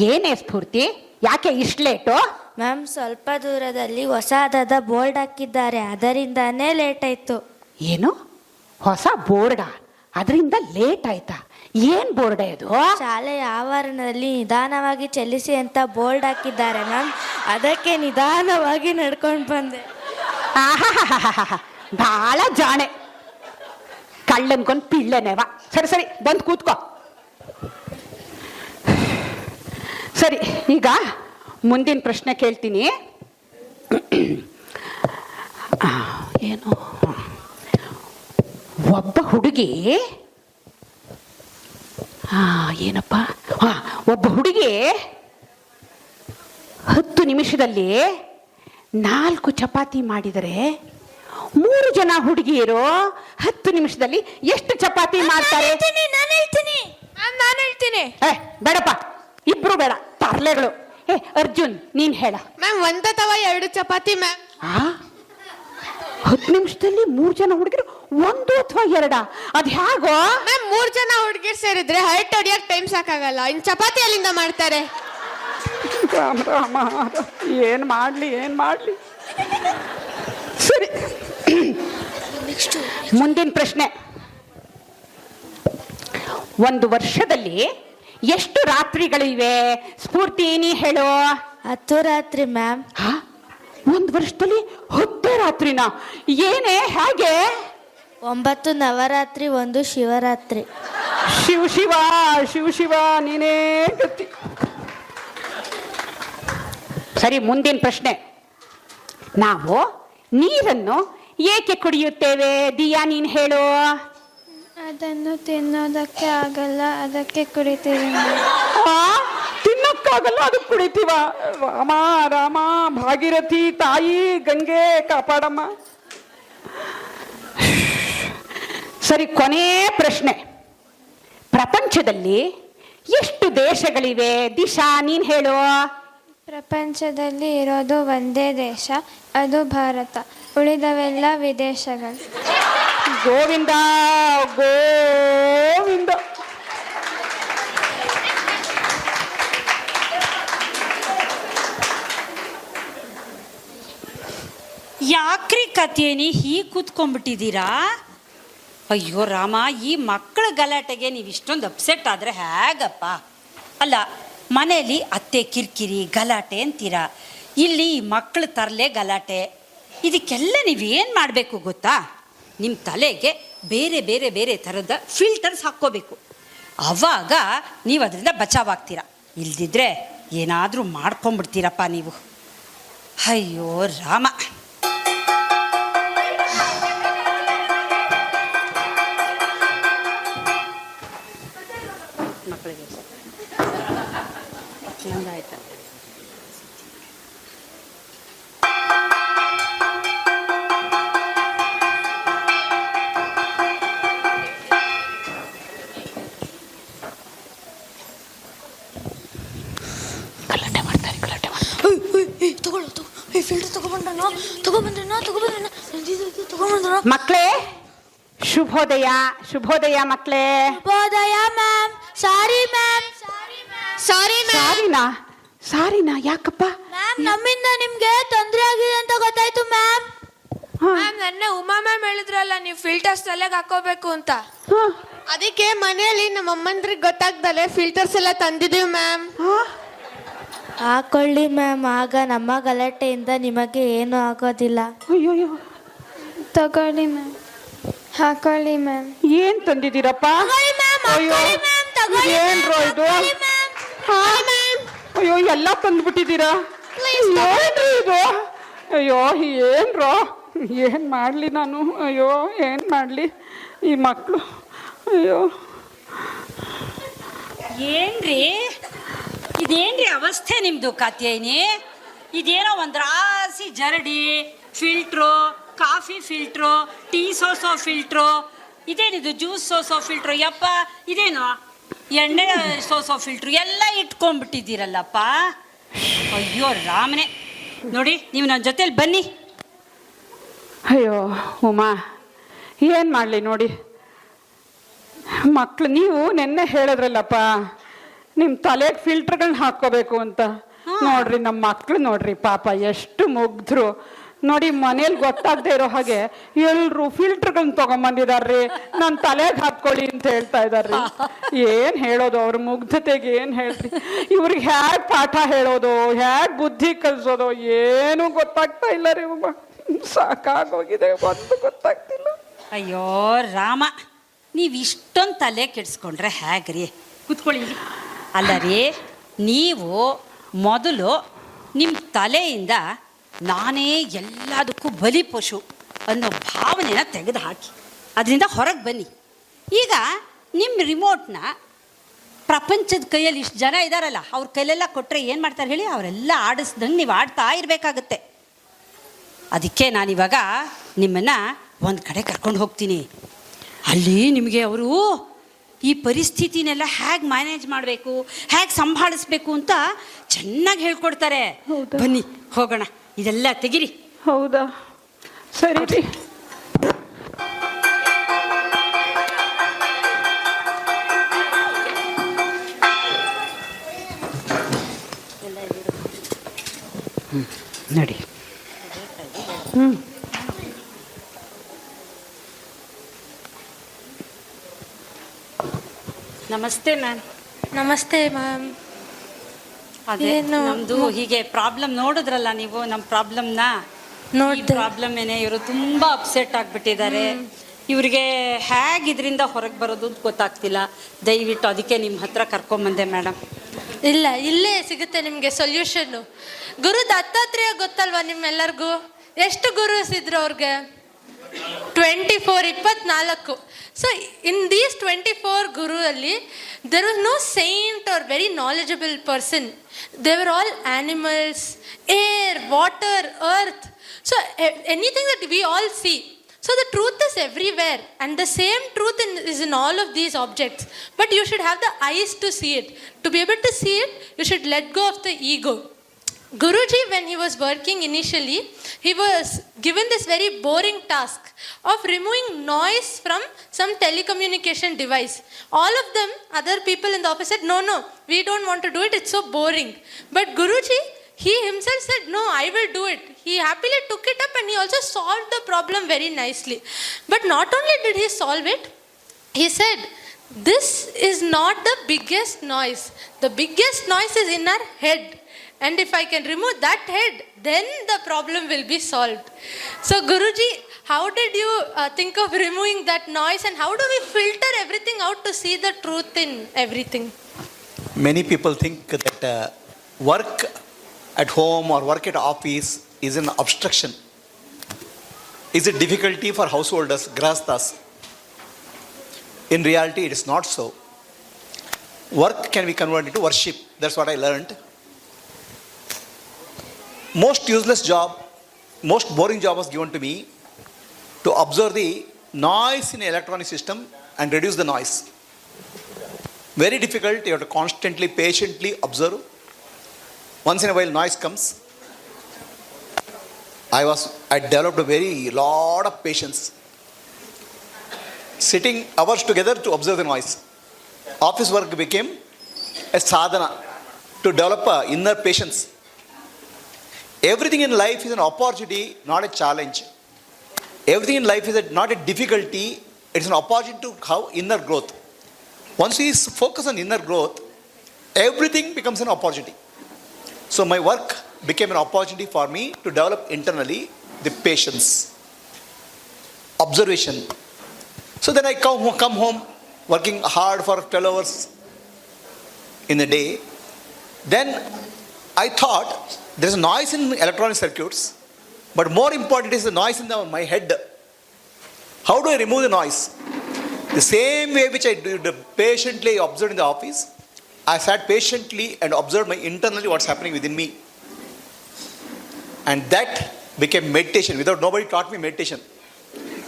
ಏನೇ ಸ್ಫೂರ್ತಿ, ಯಾಕೆ ಇಷ್ಟು ಲೇಟು? ಮ್ಯಾಮ್, ಸ್ವಲ್ಪ ದೂರದಲ್ಲಿ ಹೊಸದಾದ ಬೋರ್ಡ್ ಹಾಕಿದ್ದಾರೆ, ಅದರಿಂದಾನೇ ಲೇಟ್ ಆಯಿತು. ಏನು ಹೊಸ ಬೋರ್ಡಾ? ಅದರಿಂದ ಲೇಟ್ ಆಯ್ತಾ? ಏನು ಬೋರ್ಡ್ ಅದು? ಶಾಲೆಯ ಆವರಣದಲ್ಲಿ ನಿಧಾನವಾಗಿ ಚಲಿಸಿ ಅಂತ ಬೋರ್ಡ್ ಹಾಕಿದ್ದಾರೆ ಮ್ಯಾಮ್, ಅದಕ್ಕೆ ನಿಧಾನವಾಗಿ ನಡ್ಕೊಂಡು ಬಂದೆ. ಆಹಾಹಾಹಾಹಾ, ಭಾಳ ಜಾಣೆ, ಕಳ್ಳನ್ಕೊಂಡು ಪಿಳ್ಳೆನೇವ. ಸರಿ ಸರಿ, ಬಂದು ಕೂತ್ಕೋ. ಸರಿ, ಈಗ ಮುಂದಿನ ಪ್ರಶ್ನೆ ಕೇಳ್ತೀನಿ. ಏನು, ಒಬ್ಬ ಹುಡುಗಿ, ಏನಪ್ಪ, ಒಬ್ಬ ಹುಡುಗಿ 10 ನಿಮಿಷದಲ್ಲಿ 4 ಚಪಾತಿ ಮಾಡಿದರೆ 3 ಜನ ಹುಡುಗಿಯರು 10 ನಿಮಿಷದಲ್ಲಿ ಎಷ್ಟು ಚಪಾತಿ ಮಾಡ್ತಾರೆ? ನಾನು ಹೇಳ್ತೀನಿ. ಬೇಡಪ್ಪ, ಇಬ್ರು ಬೇಡ, ತರ್ಲೆಗಳು. ಅರ್ಜುನ್, ನೀನ್ ಹೇಳ. ಮ್ಯಾಮ್, 1 ಅಥವಾ 2 ಚಪಾತಿ ಮ್ಯಾಮ್. 10 ನಿಮಿಷದಲ್ಲಿ 3 ಜನ ಹುಡುಗಿರು 1 ಅಥವಾ 2? ಅದ್ ಹೇಗೋ ಮ್ಯಾಮ್? 3 ಜನ ಹುಡುಗಿರು ಸೇರಿದ್ರೆ ಹರಟೆ ಹೊಡಿಯಕ್ಕೆ ಟೈಮ್ ಸಾಕಾಗಲ್ಲ, ಇನ್ನು ಚಪಾತಿ ಅಲ್ಲಿಂದ ಮಾಡ್ತಾರೆ. ರಾಮ ರಾಮ, ಏನ್ ಮಾಡ್ಲಿ ಏನ್ ಮಾಡ್ಲಿ. ಸರಿ, ಮುಂದಿನ ಪ್ರಶ್ನೆ. ಒಂದು ವರ್ಷದಲ್ಲಿ ಎಷ್ಟು ರಾತ್ರಿಗಳಿವೆ? ಸ್ಫೂರ್ತಿ, ನೀ ಹೇಳು. 10 ರಾತ್ರಿ ಮ್ಯಾಮ್. ಒಂದು ವರ್ಷದಲ್ಲಿ 10 ರಾತ್ರಿನ? ಏನೇ, ಹೇಗೆ? 9 ನವರಾತ್ರಿ, 1 ಶಿವರಾತ್ರಿ. ಶಿವ ಶಿವ ಶಿವ ಶಿವ, ನೀನೇ ಗತಿ. ಸರಿ, ಮುಂದಿನ ಪ್ರಶ್ನೆ. ನಾವು ನೀರನ್ನು ಏಕೆ ಕುಡಿಯುತ್ತೇವೆ? ದಿಯಾ, ನೀನು ಹೇಳು. ಅದನ್ನು ತಿನ್ನೋದಕ್ಕೆ ಆಗಲ್ಲ, ಅದಕ್ಕೆ ಕುಡಿತೀವಿ. ತಿನ್ನಕ್ಕಾಗಲ್ಲ, ಅದಕ್ಕೆ ಕುಡಿತೀವ? ರಾಮ ರಾಮ, ಭಾಗೀರಥಿ ತಾಯಿ ಗಂಗೆ ಕಾಪಾಡಮ್ಮ. ಸರಿ, ಕೊನೆ ಪ್ರಶ್ನೆ. ಪ್ರಪಂಚದಲ್ಲಿ ಎಷ್ಟು ದೇಶಗಳಿವೆ? ದಿಶಾ, ನೀನ್ ಹೇಳು. ಪ್ರಪಂಚದಲ್ಲಿ ಇರೋದು ಒಂದೇ ದೇಶ, ಅದು ಭಾರತ. ಉಳಿದವೆಲ್ಲ ವಿದೇಶಗಳು. ಗೋವಿಂದ ಗೋವಿಂದ. ಯಾಕ್ರಿ ಕಥೆನಿ ಹೀಗೆ ಕೂತ್ಕೊಂಡ್ಬಿಟ್ಟಿದ್ದೀರಾ? ಅಯ್ಯೋ ರಾಮ, ಈ ಮಕ್ಕಳ ಗಲಾಟೆಗೆ ನೀವು ಇಷ್ಟೊಂದು ಅಪ್ಸೆಟ್ ಆದರೆ ಹೇಗಪ್ಪ? ಅಲ್ಲ, ಮನೆಯಲ್ಲಿ ಅತ್ತೆ ಕಿರಿಕಿರಿ ಗಲಾಟೆ ಅಂತೀರಾ, ಇಲ್ಲಿ ಈ ಮಕ್ಕಳು ತರಲೆ ಗಲಾಟೆ. ಇದಕ್ಕೆಲ್ಲ ನೀವೇನು ಮಾಡಬೇಕು ಗೊತ್ತಾ? ನಿಮ್ಮ ತಲೆಗೆ ಬೇರೆ ಬೇರೆ ಬೇರೆ ಥರದ ಫಿಲ್ಟರ್ಸ್ ಹಾಕ್ಕೋಬೇಕು. ಆವಾಗ ನೀವು ಅದರಿಂದ ಬಚಾವಾಗ್ತೀರ. ಇಲ್ದಿದ್ರೆ ಏನಾದರೂ ಮಾಡ್ಕೊಂಬಿಡ್ತೀರಪ್ಪ ನೀವು. ಅಯ್ಯೋ ರಾಮ. ಮಕ್ಕಳಿಗೆ ನಂದಾಯ್ತಾ? ಗಲಾಟೆ ಮಾಡ್ತಾರೆ, ಗಲಾಟೆ ಮಾಡ್ತಾರೆ. ಮಕ್ಕಳೇ, ಶುಭೋದಯ. ಶುಭೋದಯ ಮಕ್ಕಳೇ. ಶುಭೋದಯ ಮ್ಯಾಮ್. Sorry ma'am. ಸಾರಿನಾ? ಸಾರಿನಾ? ಯಾಕಪ್ಪ? ಮ್ಯಾಮ್, ನಮ್ಮಿಂದ ನಿಮ್ಗೆ ತೊಂದರೆ ಆಗಿದೆ ಅಂತ ಗೊತ್ತಾಯ್ತು ಮ್ಯಾಮ್. ಮ್ಯಾಮ್, ನೆನ್ನೆ ಉಮಾ ಮ್ಯಾಮ್ ಹೇಳಿದ್ರಲ್ಲ ನೀವು ಫಿಲ್ಟರ್ಸ್ ತಲೆಗೆ ಹಾಕೋಬೇಕು ಅಂತ. ಅದಕ್ಕೆ ಮನೆಯಲ್ಲಿ ನಮ್ಮ ಅಮ್ಮಂದ್ರಿಗೆ ಗೊತ್ತಾಗ್ದಲೆ ಫಿಲ್ಟರ್ಸ್ ಎಲ್ಲ ತಂದಿದೀವಿ ಮ್ಯಾಮ್. ಹಾಕೊಳ್ಳಿ ಮ್ಯಾಮ್, ಆಗ ನಮ್ಮ ಗಲಾಟೆಯಿಂದ ನಿಮಗೆ ಏನೂ ಆಗೋದಿಲ್ಲ. ಅಯ್ಯೋ, ತಗೊಳ್ಳಿ ಮ್ಯಾಮ್. ಹಾಕೊಳ್ಳಿ ಮ್ಯಾಮ್. ಏನ್ ತಂದಿದ್ದೀರಪ್ಪ? ಅಯ್ಯೋ, ಏನ್ರೋ ಇದು? ಅಯ್ಯೋ ಎಲ್ಲ ತಂದ್ಬಿಟ್ಟಿದ್ದೀರಾ ಏನ್ರಿ ಇದು? ಅಯ್ಯೋ ಏನ್ರೋ ಏನು ಮಾಡಲಿ ನಾನು? ಅಯ್ಯೋ ಏನು ಮಾಡಲಿ ಈ ಮಕ್ಕಳು? ಅಯ್ಯೋ ಏನ್ರಿ ಇದೇನ್ರಿ ಅವಸ್ಥೆ ನಿಮ್ಮದು ಕಾತ್ಯಾಯಿನಿ? ಇದೇನೋ ಒಂದು ರಾಸಿ ಜರಡಿ, ಫಿಲ್ಟ್ರು, ಕಾಫಿ ಫಿಲ್ಟ್ರು, ಟೀ ಸೋಸೋ ಫಿಲ್ಟ್ರು, ಇದೇನಿದು ಜ್ಯೂಸ್ ಸೋಸೋ ಫಿಲ್ಟ್ರು, ಯಪ್ಪ ಇದೇನು ಎಣ್ಣೆ ಸೋಸೋ ಫಿಲ್ಟ್ರು ಎಲ್ಲ ಇಟ್ಕೊಂಡ್ಬಿಟ್ಟಿದ್ದೀರಲ್ಲಪ್ಪ. ಅಯ್ಯೋ ರಾಮನೇ, ನೋಡಿ ನೀವು ನನ್ನ ಜೊತೆಲಿ ಬನ್ನಿ. ಅಯ್ಯೋ ಉಮಾ ಏನು ಮಾಡಲಿ ನೋಡಿ, ಮಕ್ಳು ನೀವು ನೆನ್ನೆ ಹೇಳಿದ್ರಲ್ಲಪ್ಪ ನಿಮ್ಮ ತಲೆಗೆ ಫಿಲ್ಟರ್ಗಳನ್ನ ಹಾಕ್ಕೋಬೇಕು ಅಂತ. ನೋಡ್ರಿ ನಮ್ಮ ಮಕ್ಳು ನೋಡ್ರಿ ಪಾಪ ಎಷ್ಟು ಮುಗ್ಧರು ನೋಡಿ, ಮನೇಲಿ ಗೊತ್ತಾಗದೆ ಇರೋ ಹಾಗೆ ಎಲ್ರು ಫಿಲ್ಟರ್ಗಳನ್ನ ತೊಗೊಂಬಂದಿದಾರ್ರಿ, ನನ್ನ ತಲೆಗೆ ಹಾಕ್ಕೊಳ್ಳಿ ಅಂತ ಹೇಳ್ತಾ ಇದಾರ್ರಿ. ಏನು ಹೇಳೋದು ಅವ್ರ ಮುಗ್ಧತೆಗೆ? ಏನು ಹೇಳ್ರಿ ಇವ್ರಿಗೆ? ಹ್ಯಾಗ್ ಪಾಠ ಹೇಳೋದು, ಹ್ಯಾಗ್ ಬುದ್ಧಿ ಕಲಿಸೋದು ಏನೂ ಗೊತ್ತಾಗ್ತಾ ಇಲ್ಲ ರೀ. ಸಾಕಾಗೋಗಿದೆ, ಒಂದು ಗೊತ್ತಾಗ್ತಿಲ್ಲ. ಅಯ್ಯೋ ರಾಮ, ನೀವು ಇಷ್ಟೊಂದು ತಲೆ ಕೆಡಿಸ್ಕೊಂಡ್ರೆ ಹೇಗ್ರಿ? ಕೂತ್ಕೊಳ್ಳಿ. ಅಲ್ಲ ರೀ, ನೀವು ಮೊದಲು ನಿಮ್ಮ ತಲೆಯಿಂದ ನಾನೇ ಎಲ್ಲದಕ್ಕೂ ಬಲಿ ಪಶು ಅನ್ನೋ ಭಾವನೆನ ತೆಗೆದು ಹಾಕಿ ಅದರಿಂದ ಹೊರಗೆ ಬನ್ನಿ. ಈಗ ನಿಮ್ಮ ರಿಮೋಟ್ನ ಪ್ರಪಂಚದ ಕೈಯಲ್ಲಿ ಇಷ್ಟು ಜನ ಇದ್ದಾರಲ್ಲ, ಅವ್ರ ಕೈಲೆಲ್ಲ ಕೊಟ್ಟರೆ ಏನು ಮಾಡ್ತಾರೆ ಹೇಳಿ? ಅವರೆಲ್ಲ ಆಡಿಸ್ದಂಗೆ ನೀವು ಆಡ್ತಾ ಇರಬೇಕಾಗತ್ತೆ. ಅದಕ್ಕೆ ನಾನಿವಾಗ ನಿಮ್ಮನ್ನು ಒಂದು ಕಡೆ ಕರ್ಕೊಂಡು ಹೋಗ್ತೀನಿ. ಅಲ್ಲಿ ನಿಮಗೆ ಅವರು ಈ ಪರಿಸ್ಥಿತಿನೆಲ್ಲ ಹೇಗೆ ಮ್ಯಾನೇಜ್ ಮಾಡಬೇಕು, ಹೇಗೆ ಸಂಭಾಳಿಸ್ಬೇಕು ಅಂತ ಚೆನ್ನಾಗಿ ಹೇಳ್ಕೊಡ್ತಾರೆ. ಬನ್ನಿ ಹೋಗೋಣ, ಇದೆಲ್ಲ ತೆಗಿರಿ. ಹೌದಾ? ಸರಿ ರೀ. ನಡಿ. ನಮಸ್ತೆ ಮ್ಯಾಮ್. ನಮಸ್ತೆ ಮ್ಯಾಮ್. ಅದೇ ನಮ್ದು ಹೀಗೆ ಪ್ರಾಬ್ಲಮ್ ನೋಡಿದ್ರಲ್ಲ ನೀವು, ನಮ್ಮ ಪ್ರಾಬ್ಲಮ್ನ ಪ್ರಾಬ್ಲಮ್ ಏನೇ, ಇವರು ತುಂಬಾ ಅಪ್ಸೆಟ್ ಆಗಿಬಿಟ್ಟಿದ್ದಾರೆ. ಇವರಿಗೆ ಹೇಗೆ ಇದರಿಂದ ಹೊರಗೆ ಬರೋದು ಅಂತ ಗೊತ್ತಾಗ್ತಿಲ್ಲ. ದಯವಿಟ್ಟು ಅದಕ್ಕೆ ನಿಮ್ಮ ಹತ್ರ ಕರ್ಕೊಂಬಂದೆ ಮೇಡಮ್. ಇಲ್ಲ, ಇಲ್ಲೇ ಸಿಗುತ್ತೆ ನಿಮಗೆ ಸೊಲ್ಯೂಷನ್ನು. ಗುರು ದತ್ತಾತ್ರೇಯ ಗೊತ್ತಲ್ವಾ ನಿಮ್ಮೆಲ್ಲರಿಗೂ? ಎಷ್ಟು ಗುರುಸ್ ಇದ್ರು ಅವ್ರಿಗೆ? 24. ಸೊ ಇನ್ ದೀಸ್ 24 ಗುರು ಅಲ್ಲಿ there was no saint or very knowledgeable person. They were all animals, air, water, earth. So anything that we all see. So the truth is everywhere, and the same truth is in all of these objects. But you should have the eyes to see it. To be able to see it, you should let go of the ego. Guruji, when he was working initially, he was given this very boring task of removing noise from some telecommunication device. All of them, other people in the office said, no, we don't want to do it, it's so boring. But Guruji, he himself said, no, I will do it. He happily took it up and he also solved the problem very nicely. But not only did he solve it, he said, this is not the biggest noise. The biggest noise is in our head. And if I can remove that head, then the problem will be solved. So Guruji, how did you think of removing that noise, and how do we filter everything out to see the truth in everything? Many people think that work at home or work at office is an obstruction, is a difficulty for householders, grahasthas. In reality, it is not so. Work can be converted into worship. That's what I learned. Most useless job, most boring job was given to me to observe the noise in the electronic system and reduce the noise. Very difficult. You have to constantly, patiently observe. Once in a while noise comes. I developed a very lot of patience. Sitting hours together to observe the noise. Office work became a sadhana to develop inner patience. Everything in life is an opportunity, not a challenge. Everything in life is not a difficulty, it's an opportunity to have inner growth. Once we focus on inner growth, everything becomes an opportunity. So my work became an opportunity for me to develop internally the patience, observation. So then I come home working hard for 12 hours in a day. Then I thought there's a noise in electronic circuits, but more important is the noise in my head. How do I remove the noise? The same way which I did patiently observed in the office, I sat patiently and observed internally what's happening within me. And that became meditation. Without nobody taught me meditation.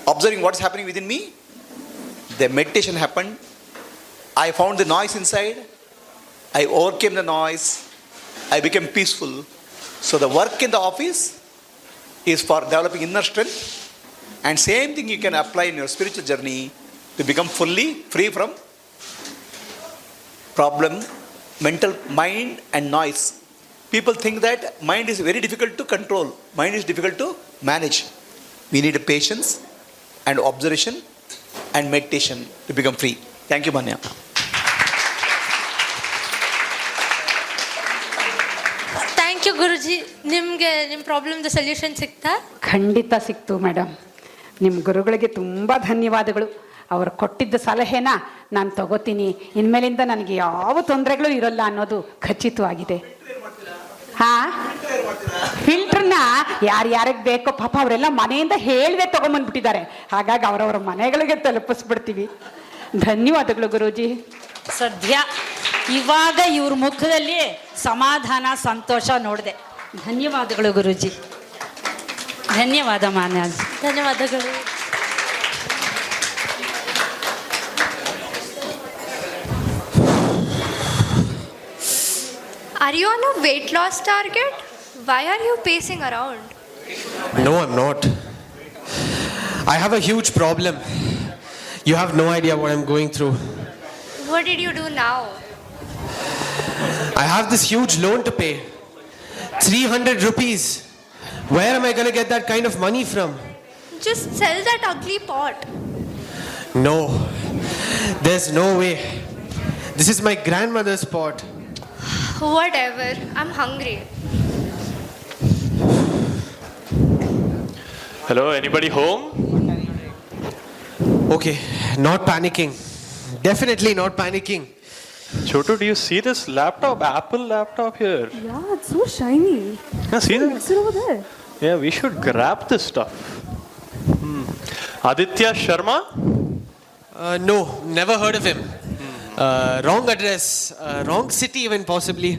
Observing what's happening within me, the meditation happened. I found the noise inside. I overcame the noise. I became peaceful. So the work in the office is for developing inner strength. And same thing you can apply in your spiritual journey to become fully free from problem, mental mind and noise. People think that mind is very difficult to control. Mind is difficult to manage. We need a patience and observation and meditation to become free. Thank you, Manya. Thank you Guruji. ನಿಮಗೆ ನಿಮ್ಮ ಪ್ರಾಬ್ಲಮ್ದು solution ಸಿಗ್ತಾ? ಖಂಡಿತ ಸಿಕ್ತು madam. ನಿಮ್ಮ ಗುರುಗಳಿಗೆ ತುಂಬ ಧನ್ಯವಾದಗಳು. ಅವರು ಕೊಟ್ಟಿದ್ದ ಸಲಹೆನ ನಾನು ತಗೋತೀನಿ. ಇನ್ಮೇಲಿಂದ ನನಗೆ ಯಾವ ತೊಂದರೆಗಳು ಇರೋಲ್ಲ ಅನ್ನೋದು ಖಚಿತವಾಗಿದೆ. ಹಾಂ, ಫಿಲ್ಟ್ರನ್ನ ಯಾರ್ಯಾರಿಗೆ ಬೇಕೋ ಪಾಪ ಅವರೆಲ್ಲ ಮನೆಯಿಂದ ಹೇಳದೆ ತೊಗೊಂಬಂದ್ಬಿಟ್ಟಿದ್ದಾರೆ. ಹಾಗಾಗಿ ಅವರವರ ಮನೆಗಳಿಗೆ ತಲುಪಿಸ್ಬಿಡ್ತೀವಿ. ಧನ್ಯವಾದಗಳು ಗುರೂಜಿ. ಸದ್ಯ ಇವಾಗ ಇವ್ರ ಮುಖದಲ್ಲಿ ಸಮಾಧಾನ ಸಂತೋಷ ನೋಡಿದೆ. ಧನ್ಯವಾದಗಳು ಗುರೂಜಿ. ಧನ್ಯವಾದ ಮಾನ್ಯಾಜಿ. ಧನ್ಯವಾದಗಳು. Are you on a weight loss target? Why are you pacing around? No, I'm not. I have a huge problem. You have no idea what I'm going through. What did you do now? I have this huge loan to pay. 300 rupees. Where am I going to get that kind of money from? Just sell that ugly pot. No. There's no way. This is my grandmother's pot. Whatever. I'm hungry. Hello, anybody home? Okay, not panicking. Definitely not panicking. Chotu, do you see this laptop? Apple laptop here. Yeah, it's so shiny. Yeah, see that? It's over there. Yeah, we should grab this stuff. Aditya Sharma? No, never heard of him. Wrong address, wrong city even possibly.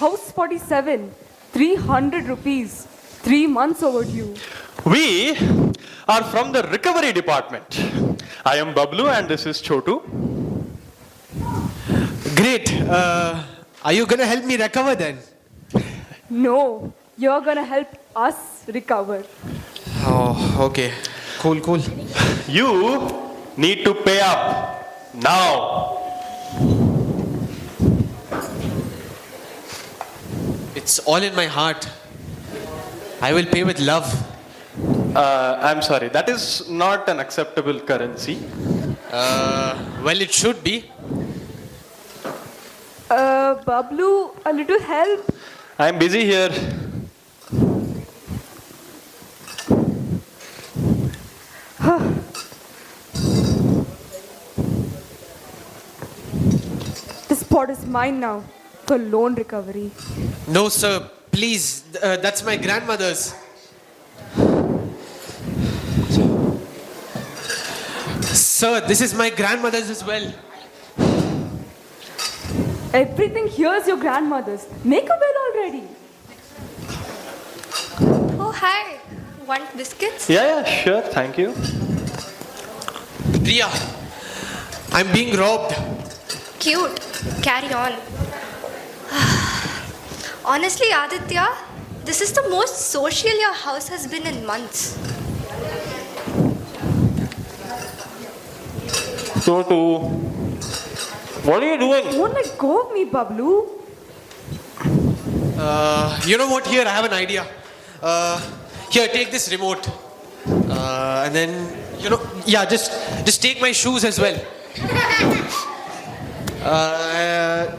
House 47, 300 rupees. 3 months overdue. We are from the recovery department. I am Bablu and this is Chotu. Great. Are you going to help me recover then? No, you're gonna help us recover. Oh, okay. Cool, cool. You need to pay up now. It's all in my heart. I will pay with love. I'm sorry, that is not an acceptable currency. Well, it should be. Bablu, a little help. I'm busy here. This pot is mine now for loan recovery. No, sir. Please. That's my grandmother's. Sir, this is my grandmother's as well. Everything here is your grandmother's. Make a will already. Oh, hi. Want biscuits? Yeah, sure, thank you. Priya, I'm being robbed. Cute. Carry on. Honestly, Aditya, this is the most social your house has been in months. Chotu, what are you doing? Don't let go of me, Bablu. You know what? Here, I have an idea. Here, take this remote. And then, just take my shoes as well.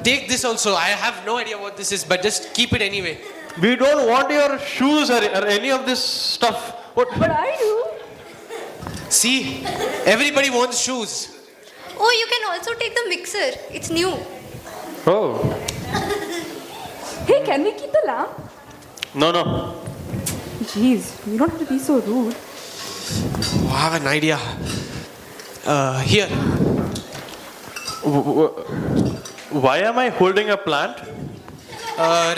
Take this also. I have no idea what this is, but just keep it anyway. We don't want your shoes or any of this stuff. What? But I do. See, everybody wants shoes. Oh, you can also take the mixer. It's new. Oh. Hey, can we keep the lamp? No, no. Jeez, you don't have to be so rude. Oh, I have an idea. Here. Why am I holding a plant?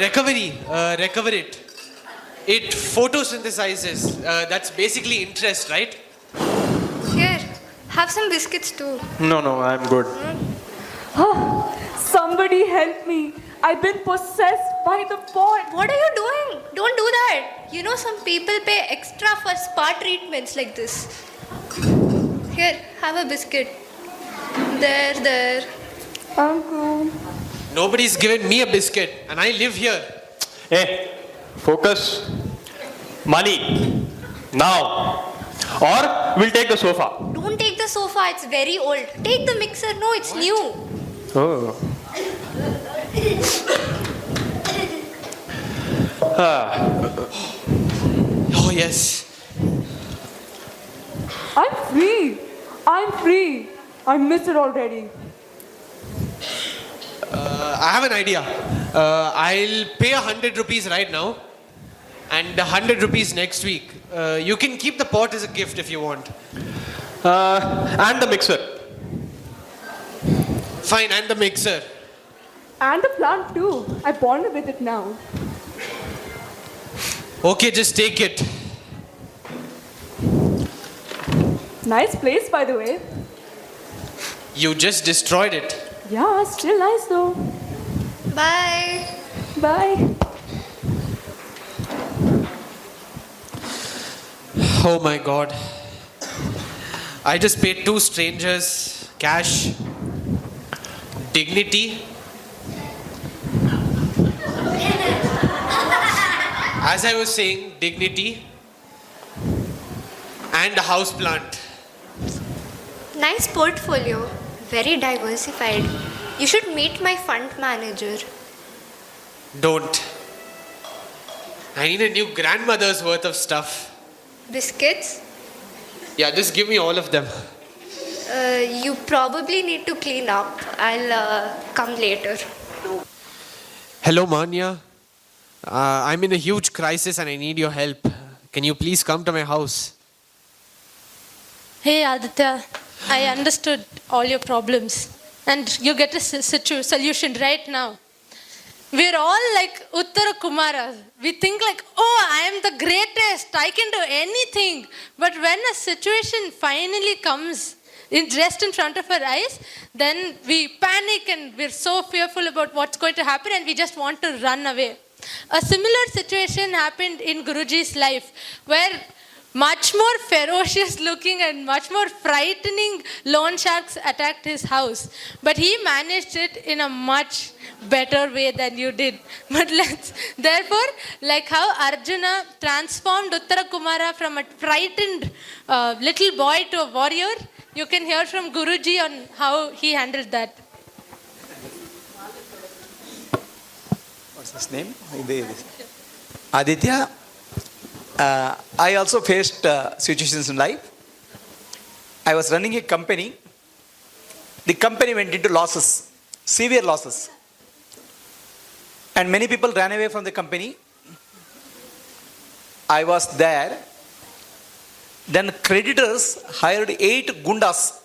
Recover it. It photosynthesizes. That's basically interest, right? Here, have some biscuits too. No, I'm good. Somebody help me. I've been possessed by the pot. What are you doing? Don't do that. You know, some people pay extra for spa treatments like this. Here, have a biscuit. There. Uncle. Nobody's given me a biscuit, and I live here. Hey, focus. Money. Now. Or we'll take the sofa. Don't take the sofa, it's very old. Take the mixer. No, it's new. Oh. Oh, yes. I'm free. I miss it already. I have an idea. I'll pay 100 rupees right now and 100 rupees next week. You can keep the pot as a gift if you want. And the mixer. Fine, and the mixer. And the plant too. I bonded with it now. Okay, just take it. Nice place, by the way. You just destroyed it. Yeah, still nice though. Bye. Bye. Oh my god. I just paid 2 strangers cash, dignity, as I was saying, dignity, and a house plant. Nice portfolio. Very diversified. You should meet my fund manager. Don't. I need a new grandmother's worth of stuff. Biscuits? Yeah, just give me all of them. You probably need to clean up. I'll come later. Hello, Manya. I'm in a huge crisis and I need your help. Can you please come to my house? Hey Aditya, I understood all your problems and you get a solution right now. We're all like Uttara Kumara. We think like, oh, I am the greatest. I can do anything. But when a situation finally comes just in front of our eyes, then we panic and we're so fearful about what's going to happen and we just want to run away. A similar situation happened in Guruji's life where much more ferocious looking and much more frightening loan sharks attacked his house. But he managed it in a much better way than you did. But therefore, like how Arjuna transformed Uttara Kumara from a frightened little boy to a warrior, you can hear from Guruji on how he handled that. What's his name? Aditya. I also faced situations in life. I was running a company. The company went into losses, severe losses. And many people ran away from the company. I was there. Then creditors hired 8 gundas.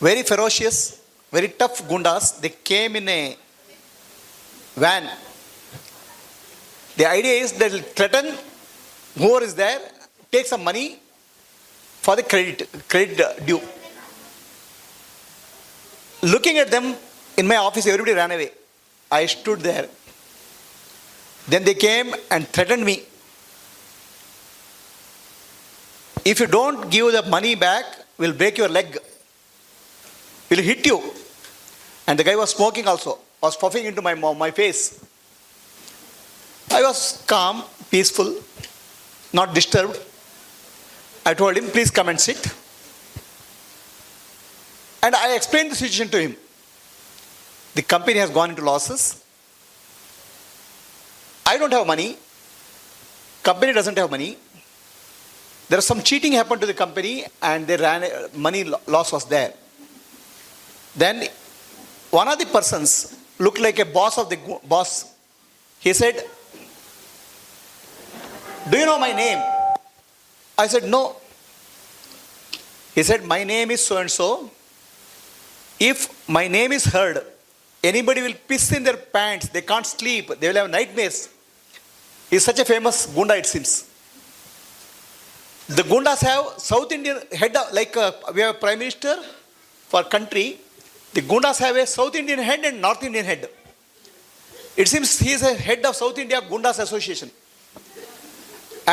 Very ferocious, very tough gundas. They came in a van. The idea is they'll threaten whoever is there, take some money for the credit due. Looking at them in my office, everybody ran away. I stood there. Then they came and threatened me. If you don't give the money back, we'll break your leg. We'll hit you. And the guy was smoking also, was puffing into my face. I was calm, peaceful, not disturbed. I told him, please come and sit. And I explained the situation to him. The company has gone into losses. I don't have money. Company doesn't have money. There was some cheating happened to the company and they ran, money loss was there. Then one of the persons looked like a boss of the boss. He said, "Do you know my name?" I said, "No." He said, "My name is so and so. If my name is heard, anybody will piss in their pants. They can't sleep. They will have nightmares." He's such a famous Gunda, it seems. The Gundas have South Indian head, like we have a prime minister for country. The Gundas have a South Indian head and North Indian head. It seems he is a head of South India Gundas Association.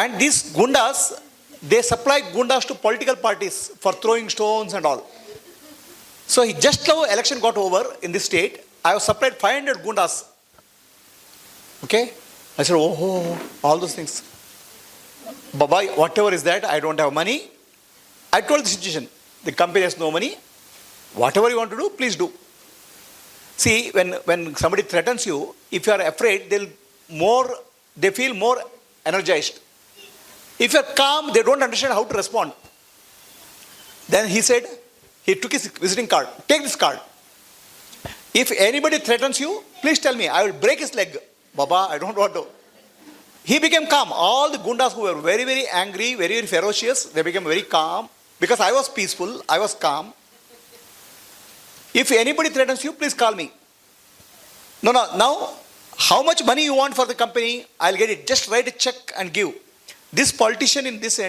And these Gundas, they supply Gundas to political parties for throwing stones and all. So he just now election got over in this state. I have supplied 500 Gundas. Okay? I said, oh, all those things. Baba, whatever is that, I don't have money. I told the situation, the company has no money. Whatever you want to do, please do. See, when somebody threatens you, if you are afraid, they feel more energized. If you are calm, they don't understand how to respond. Then he said, he took his visiting card. Take this card. If anybody threatens you, please tell me. I will break his leg. Baba, I don't want to. He became calm. All the Gundas who were very, very angry, very, very ferocious, they became very calm. Because I was peaceful, I was calm. If anybody threatens you, please call me. No, now, how much money you want for the company, I'll get it. Just write a check and give. This politician in this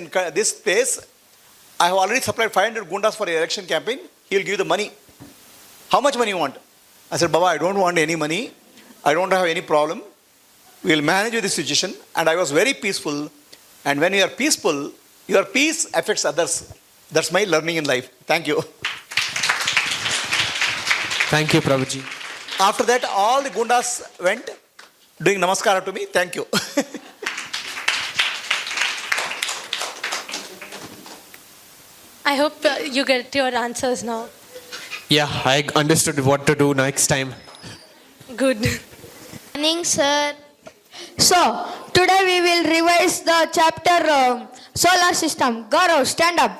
place, I have already supplied 500 Gundas for the election campaign. He'll give the money. How much money you want? I said, Baba, I don't want any money. I don't have any problem. We'll manage with the situation. And I was very peaceful. And when you are peaceful, your peace affects others. That's my learning in life. Thank you. Thank you, Prabhuji. After that, all the Gundas went doing namaskara to me. Thank you. I hope you get your answers now. Yeah, I understood what to do next time. Good. Morning, sir. So, today we will revise the chapter Solar System. Gaurav, stand up.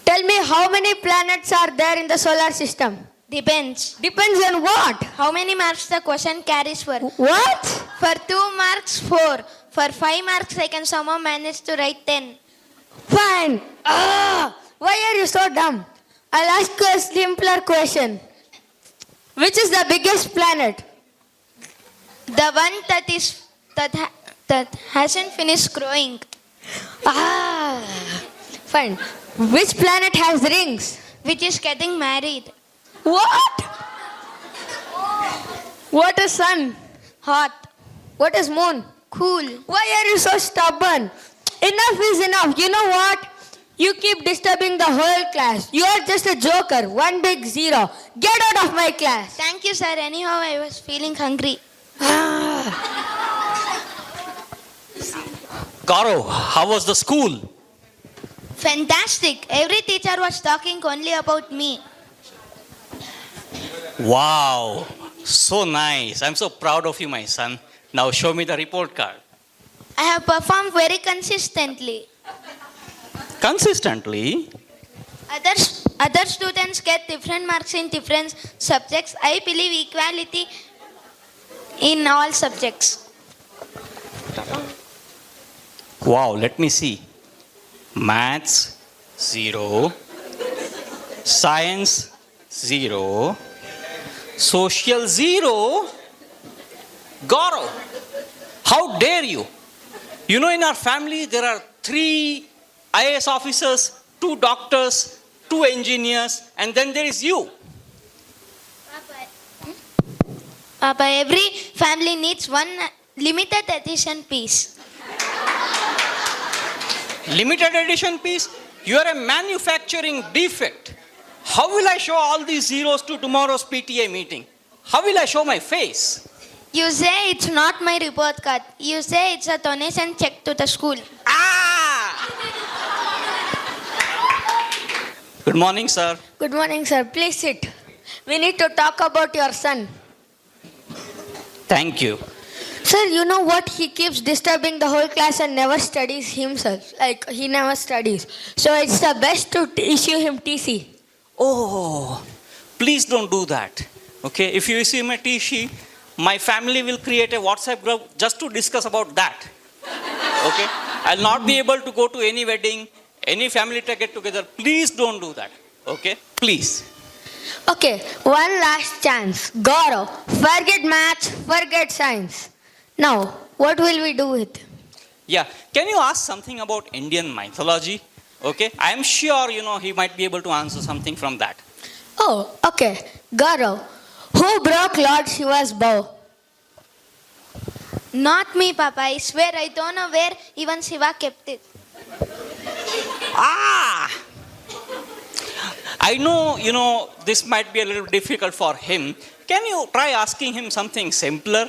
Tell me how many planets are there in the solar system? Depends. Depends on what? How many marks the question carries for? What? For 2 marks, 4. For 5 marks, I can somehow manage to write 10. Fine. Why are you so dumb? I'll ask you a simpler question. Which is the biggest planet? The one that hasn't finished growing. Fine. Which planet has rings? Which is getting married. What? What is sun? Hot. What is moon? Cool. Why are you so stubborn? Enough is enough. You know what? You keep disturbing the whole class. You are just a joker. One big zero. Get out of my class. Thank you, sir. Anyhow, I was feeling hungry. Gaurav, how was the school? Fantastic. Every teacher was talking only about me. Wow, so nice. I'm so proud of you, my son. Now show me the report card. I have performed very consistently. Consistently? Other students get different marks in different subjects. I believe equality in all subjects. Wow, let me see. Maths, 0. Science, 0. Social, 0. Gaurav, how dare you? You know, in our family, there are 3 IAS officers, 2 doctors, 2 engineers, and then there is you. Papa, every family needs one limited edition piece. Limited edition piece? You are a manufacturing defect. How will I show all these zeros to tomorrow's PTA meeting? How will I show my face? You say it's not my report card. You say it's a donation check to the school. Good morning, sir. Good morning, sir. Please sit. We need to talk about your son. Thank you. Sir, you know what? He keeps disturbing the whole class and never studies himself. Like, he never studies. So it's the best to issue him TC. Oh, please don't do that. Okay, if you see my TC, my family will create a WhatsApp group just to discuss about that. Okay, I'll not be able to go to any wedding, any family get together. Please don't do that. Okay, please. Okay, one last chance. Gaurav, forget maths, forget science. Now, what will we do with him? Yeah, can you ask something about Indian mythology? Okay, I am sure he might be able to answer something from that. Oh, okay. Gaurav, who broke Lord Shiva's bow? Not me, Papa. I swear I don't know where even Shiva kept it. I know, this might be a little difficult for him. Can you try asking him something simpler?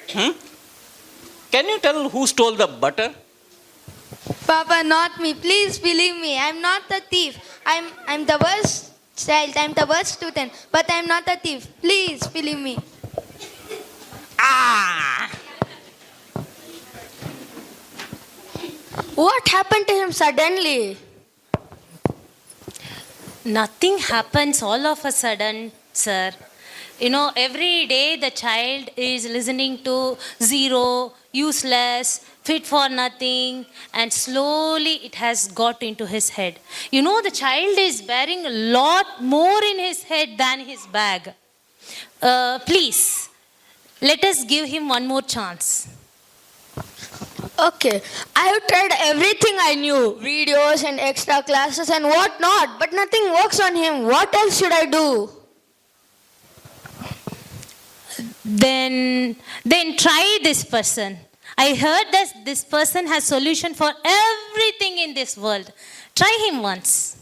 Can you tell who stole the butter? Papa, not me. Please believe me. I'm not the thief. I'm the worst child. I'm the worst student. But I'm not a thief. Please believe me. What happened to him suddenly? Nothing happens all of a sudden, sir. Every day the child is listening to zero, useless, fit for nothing, and slowly it has got into his head. The child is bearing a lot more in his head than his bag. Please, let us give him one more chance. Okay, I have tried everything I knew, videos and extra classes and whatnot, but nothing works on him. What else should I do? Then try this person. I heard that this person has solution for everything in this world. Try him once.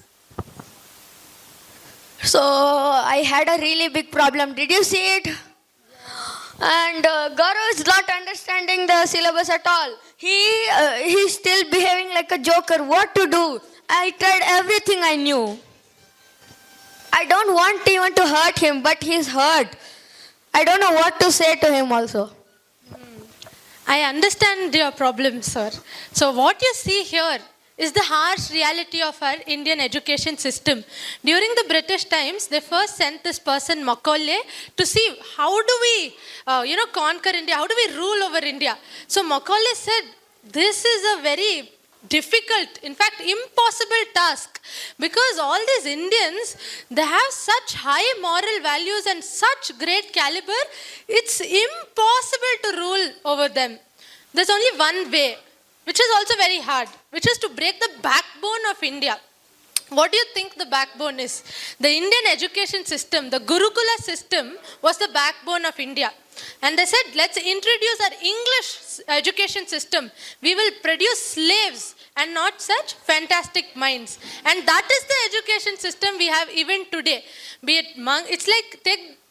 So, I had a really big problem. Did you see it? And Gaurav is not understanding the syllabus at all. He's still behaving like a joker. What to do? I tried everything I knew. I don't want even to hurt him, but he's hurt. I don't know what to say to him also. I understand your problem, sir. So what you see here is the harsh reality of our Indian education system. During the British times, they first sent this person, Macaulay, to see how do we, conquer India, how do we rule over India. So Macaulay said, this is a very difficult, in fact, impossible task, because all these Indians, they have such high moral values and such great caliber, it's impossible to rule over them. There's only one way, which is also very hard, which is to break the backbone of India. What do you think the backbone is? The Indian education system, the Gurukula system, was the backbone of India. And they said, let's introduce our English education system. We will produce slaves and not such fantastic minds. And that is the education system we have even today. Be it it's like,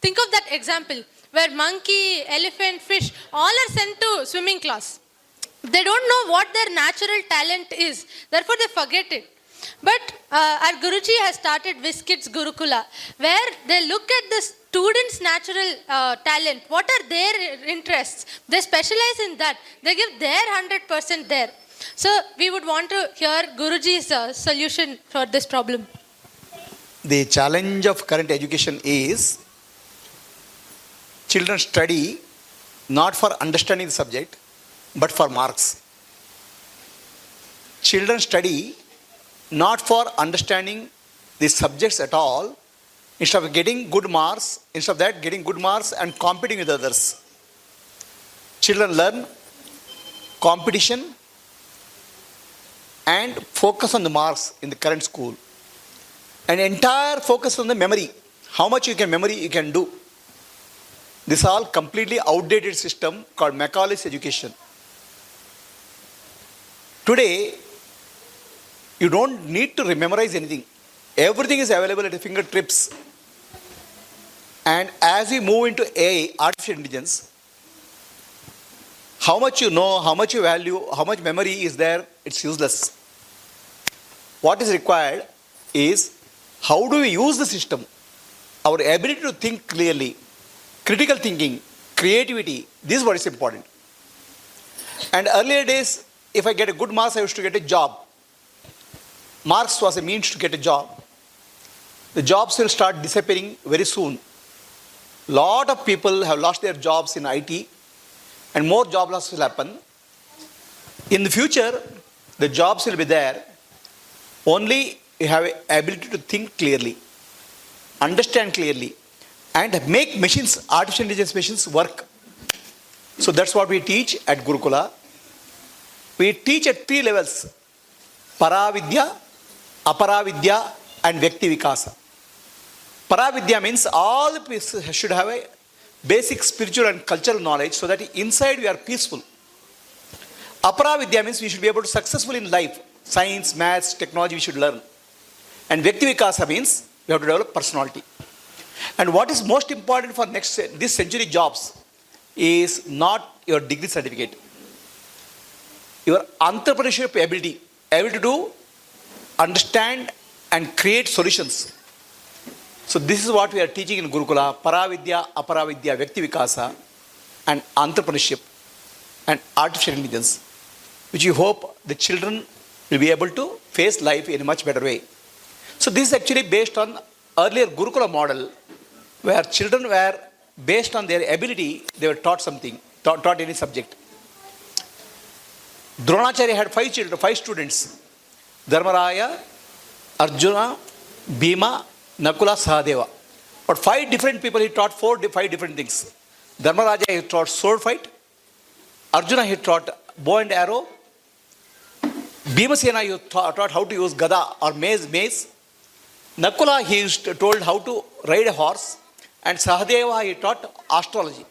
think of that example, where monkey, elephant, fish, all are sent to swimming class. They don't know what their natural talent is. Therefore, they forget it. But our Guruji has started Viskids Gurukula, where they look at the students' natural talent. What are their interests? They specialize in that. They give their 100% there. So we would want to hear Guruji's solution for this problem. The challenge of current education is children study not for understanding the subject, but for marks. Children study not for understanding the subjects at all, instead of getting good marks, instead of that getting good marks and competing with others. Children learn competition and focus on the marks in the current school. And entire focus on the memory. How much you can do. This is all completely outdated system called Macaulay's education. Today, you don't need to memorize anything. Everything is available at your fingertips. And as we move into AI, artificial intelligence, how much you know, how much you value, how much memory is there, it's useless. What is required is how do we use the system? Our ability to think clearly, critical thinking, creativity, this is what is important. And earlier days, if I get a good marks, I used to get a job. Marks was a means to get a job. The jobs will start disappearing very soon. lot of people have lost their jobs in IT, and more job loss will happen. In the future, the jobs will be there. Only you have a ability to think clearly, understand clearly, and make machines, artificial intelligence machines work. So that's what we teach at Gurukula. We teach at 3 levels: Paravidya, Aparavidya, and Vyakti Vikasa. Paravidya means all the people should have a basic spiritual and cultural knowledge so that inside we are peaceful. Aparavidya means we should be able to successful in life. Science, maths, technology we should learn. And Vyakti Vikasa means we have to develop personality. And what is most important for this century jobs is not your degree certificate. Your entrepreneurship ability to understand and create solutions. So this is what we are teaching in Gurukula: Paravidya, Aparavidya, Vyakti Vikasa, and entrepreneurship and artificial intelligence, which we hope the children will be able to face life in a much better way. So this is actually based on earlier Gurukula model, where children were based on their ability, they were taught something, taught any subject. Dronacharya had 5 children, 5 students: Dharmaraya, Arjuna, Bhima, Nakula, Sahadeva. But 5 different people he taught 5 different things. Dharmaraja he taught sword fight. Arjuna he taught bow and arrow. Bhimasena he taught how to use gada or mace. Nakula he told how to ride a horse. And Sahadeva he taught astrology.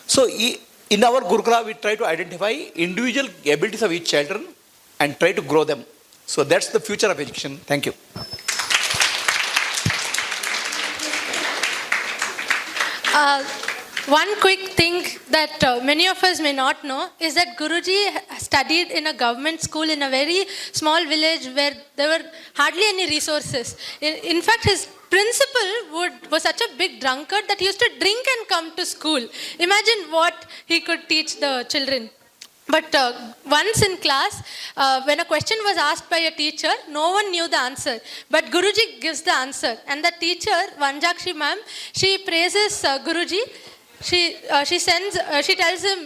So in our Gurukula we try to identify individual abilities of each children and try to grow them. So that's the future of education. Thank you. One quick thing that many of us may not know is that Guruji studied in a government school in a very small village where there were hardly any resources. In fact, his principal was such a big drunkard that he used to drink and come to school. Imagine what he could teach the children. But once in class, when a question was asked by a teacher, no one knew the answer. But Guruji gives the answer. And the teacher, Vanjakshi ma'am, she praises Guruji. She tells him,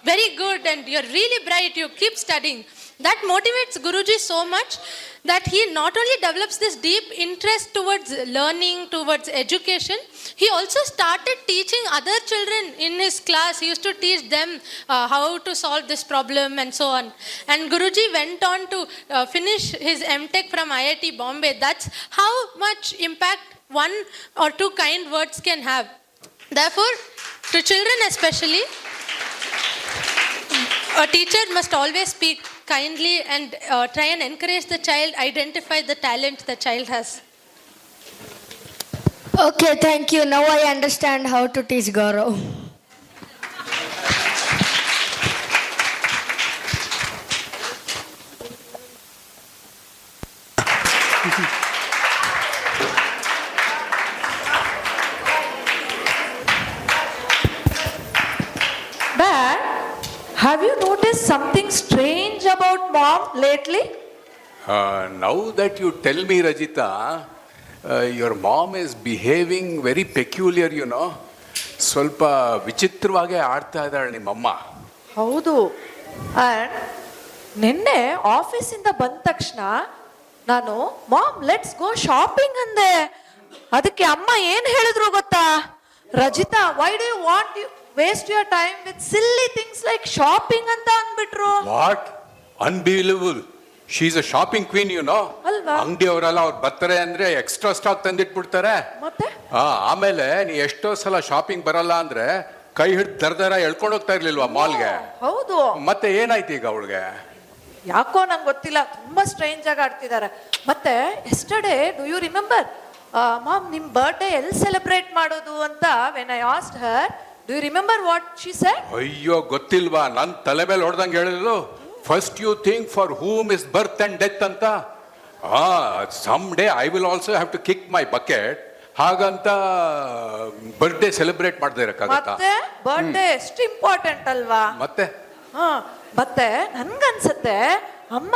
very good, and you're really bright, you keep studying. That motivates Guruji so much that he not only develops this deep interest towards learning, towards education, he also started teaching other children in his class. He used to teach them how to solve this problem and so on. And Guruji went on to finish his MTech from IIT Bombay. That's how much impact 1 or 2 kind words can have. Therefore, to children especially, a teacher must always speak kindly and try and encourage the child, identify the talent the child has. Okay, thank you. Now I understand how to teach Gaurav. Dad, have you noticed something strange about Mom lately? Now that you tell me, Rajita, your mom is behaving very peculiar, you know. ಸ್ವಲ್ಪ ವಿಚಿತ್ರವಾಗಿ ಆಡ್ತಾ ಇದ್ದಾಳೆ ನಿಮ್ಮಮ್ಮ. ಹೌದು. And ನಿನ್ನೆ ಆಫೀಸಿಂದ ಬಂದ ತಕ್ಷಣ ನಾನು ಮಾಮ್ ಲೆಟ್ಸ್ ಗೋ ಶಾಪಿಂಗ್ ಅಂದೆ. ಅದಕ್ಕೆ ಅಮ್ಮ ಏನು ಹೇಳಿದ್ರು ಗೊತ್ತಾ? Rajitha, why do you want you waste your time with silly things like shopping ಅಂತ ಅಂದ್ಬಿಟ್ರು. What unbelievable. She is a shopping queen, you know. ಅಲ್ವಾ? ಅಂಗಡಿಯವರೆಲ್ಲ ಅವ್ರು ಬರ್ತಾರೆ ಅಂದ್ರೆ ಎಕ್ಸ್ಟ್ರಾ ಸ್ಟಾಕ್ ತಂದಿಟ್ಬಿಡ್ತಾರೆ. ಮತ್ತೆ ಆಮೇಲೆ ನೀ ಎಷ್ಟೋ ಸಲ ಶಾಪಿಂಗ್ ಬರಲ್ಲ ಅಂದ್ರೆ ಕೈ ಹಿಡಿದು ದರ್ದರ ಎಳ್ಕೊಂಡು ಹೋಗ್ತಾ ಇರ್ಲಿಲ್ವಾ ಮಾಲ್ಗೆ? ಹೌದು. ಮತ್ತೆ ಏನಾಯ್ತು ಈಗ ಅವಳಿಗೆ? ಯಾಕೋ ನಂಗೆ ಗೊತ್ತಿಲ್ಲ, ತುಂಬಾ ಸ್ಟ್ರೇಂಜ್ ಆಗಿ ಆಡ್ತಿದ್ದಾರೆ. ಮತ್ತೆ yesterday do you remember mom ನಿಮ್ ಬರ್ಡೇ ಎಲ್ಲಿ ಸೆಲೆಬ್ರೇಟ್ ಮಾಡೋದು ಅಂತ when I asked her, do you remember what she said? ಅಯ್ಯೋ ಗೊತ್ತಿಲ್ವಾ, ನನ್ ತಲೆ ಮೇಲೆ ಹೊಡೆದಂಗೆ ಹೇಳಿದ್ಲು. First you think for whom is birth and death ಅಂತ. Some day I will also have to kick my bucket ಹಾಗಂತ ಬರ್ಡೇ ಸೆಲೆಬ್ರೇಟ್ ಮಾಡದೇ ಇರಕ್ಕಾಗತ್ತಾ? ಮತ್ತೆ ಬರ್ಡೇ ಎಷ್ಟು ಇಂಪಾರ್ಟೆಂಟ್ ಅಲ್ವಾ? ಮತ್ತೆ ಮತ್ತೆ ನನ್ಗನ್ಸತ್ತೆ ಅಮ್ಮ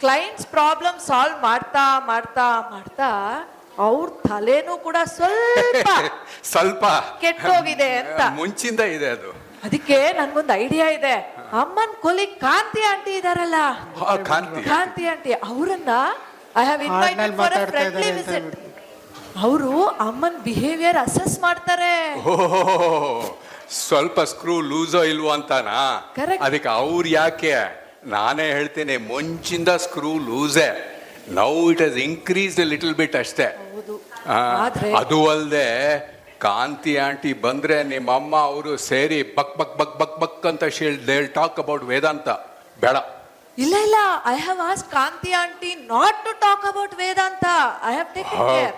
ಕ್ಲೈಂಟ್ಸ್ ಪ್ರಾಬ್ಲಮ್ ಸಾಲ್ವ್ ಮಾಡ್ತಾ ಮಾಡ್ತಾ ಮಾಡ್ತಾ ಅವ್ರ ತಲೆನೂ ಕೂಡ ಸ್ವಲ್ಪ ಸ್ವಲ್ಪ ಕೆಟ್ಟೋಗಿದೆ ಅಂತ. ಮುಂಚಿಂದ ಇದೆ ಅದು. ಅದಕ್ಕೆ ನನ್ಗೊಂದು ಐಡಿಯಾ ಇದೆ. ಅಮ್ಮನ್ ಕೊಲಿ ಕಾಂತಿ ಆಂಟಿ ಇದಾರಲ್ಲ, ಕಾಂತಿ ಆಂಟಿ, ಅವರನ್ನ I have invited for a friendly visit. ಅವರು ಅಮ್ಮನ್ ಬಿಹೇವಿಯರ್ ಅಸೆಸ್ ಮಾಡ್ತಾರೆ. ಸ್ವಲ್ಪ ಸ್ಕ್ರೂ ಲೂಸೋ ಇಲ್ವೋ ಅಂತಾನಾ? Correct. ಅದಕ್ಕೆ ಅವ್ರು ಯಾಕೆ, ನಾನೇ ಹೇಳ್ತೇನೆ, ಮುಂಚಿಂದ ಸ್ಕ್ರೂ ಲೂಸೇ. Now it has increase little bit ಅಷ್ಟೇ. ಅದು ಅಲ್ಲದೆ ಕಾಂತಿ ಆಂಟಿ ಬಂದ್ರೆ ನಿಮ್ಮಮ್ಮ ಅವರು ಸೇರಿ ಬಕ್ ಬಕ್ ಬಕ್ ಬಕ್ ಬಕ್ ಅಂತ ದೇ ಟಾಕ್ ಅಬೌಟ್ ವೇದಾಂತ. ಬೇಡ. ಇಲ್ಲ ಇಲ್ಲ, I have asked Kanti auntie not to talk about Vedanta. I have taken care.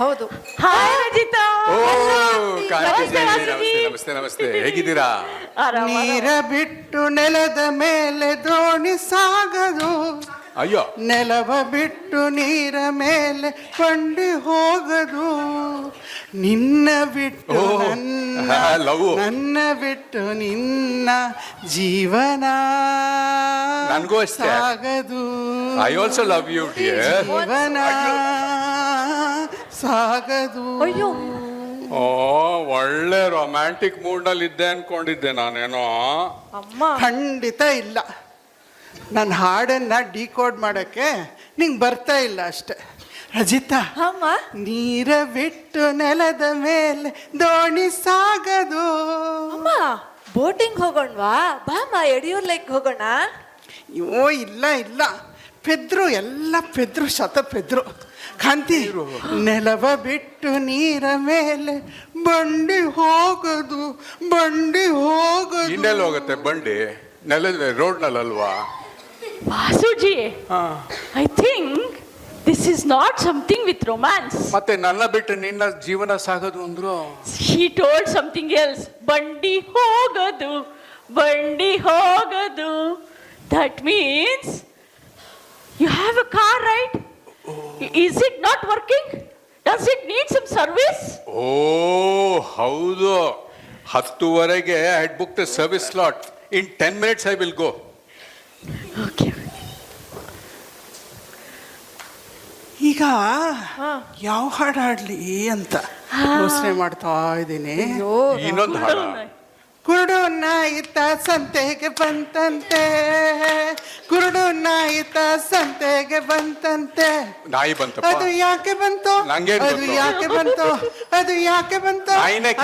ಹೌದು. ಹಾಯ್ ರಜಿತಾ. ನಮಸ್ತೆ ನಮಸ್ತೆ, ಹೇಗಿದ್ದೀರಾ? ನೀರ ಬಿಟ್ಟು ನೆಲದ ಮೇಲೆ ದೋಣಿ ಸಾಗದು, ಅಯ್ಯೋ. ನೆಲವ ಬಿಟ್ಟು ನೀರ ಮೇಲೆ ಕೊಂಡಿ ಹೋಗದು, ನಿನ್ನ ಬಿಟ್ಟು ನನ್ನ ಬಿಟ್ಟು ನಿನ್ನ ಜೀವನ ನನಗೂ ಅಷ್ಟೇ ಸಾಗದು. I also love you dear. ಜೀವನ ಸಾಗದು. ಅಯ್ಯೋ, ಒಳ್ಳೆ ರೊಮ್ಯಾಂಟಿಕ್ ಮೂಡ್ ನಲ್ಲಿ ಇದ್ದೆ ಅನ್ಕೊಂಡಿದ್ದೆ ನಾನೇನೋ. ಖಂಡಿತ ಇಲ್ಲ. ನನ್ನ ಹಾಡನ್ನ ಡಿಕೋಡ್ ಮಾಡಕ್ಕೆ ನಿಂಗೆ ಬರ್ತಾ ಇಲ್ಲ ಅಷ್ಟೆ. ರಜಿತಾ, ನೀರ ಬಿಟ್ಟು ನೆಲದ ಮೇಲೆ ದೋಣಿ ಸಾಗದು. ಅಮ್ಮ, ಬೋಟಿಂಗ್ ಹೋಗೋಣವಾ? ಬಾಮ, ಯಡಿಯೂರ್ ಲೈಕ್ ಹೋಗೋಣ. ಅಯ್ಯೋ ಇಲ್ಲ ಇಲ್ಲ, ಪೆದ್ರು ಎಲ್ಲ ಪೆದ್ರು, ಶತ ಪೆದ್ರು. ಕಾಂತಿ, ನೆಲವ ಬಿಟ್ಟು ನೀರ ಮೇಲೆ ಬಂಡಿ ಹೋಗದು, ಬಂಡಿ ಹೋಗದು. ಇನ್ನೆಲ್ಲಿ ಹೋಗುತ್ತೆ ಬಂಡಿ? ನೆಲದ ರೋಡ್ನಲ್ಲಲ್ವಾ? Vasuji, I think this is not something with romance. ಮತ್ತೆ ನನ್ನ ಬಿಟ್ಟು ನಿನ್ನ ಜೀವನ ಸಾಗದು ಅಂದ್ರು. She told something else. ಬಂಡಿ ಹೋಗದು, ಬಂಡಿ ಹೋಗದು. That means you have a car, right? Is it not working? Does it need some service? ಓ ಹೌದು, 10:30 I had booked a service slot. In 10 minutes I will go. Okay. ಈಗ ಯಾವ ಹಾಡು ಹಾಡ್ಲಿ ಅಂತ ಯೋಚನೆ ಮಾಡ್ತಾ ಇದ್ದೀನಿ. ಇನ್ನೊಂದು ಹಾಡ. ಕುರುಡು ನಾಯಿತ ಸಂತೆಗೆ ಬಂತಂತೆ, ಕುರುಡು ನಾಯಿತ ಸಂತೆಗೆ ಬಂತಂತೆ. ನಾಯಿ ಬಂತಪ್ಪ. ಅದು ಯಾಕೆ ಬಂತು? ಅದು ಯಾಕೆ ಬಂತು? ಅದು ಯಾಕೆ ಬಂತು?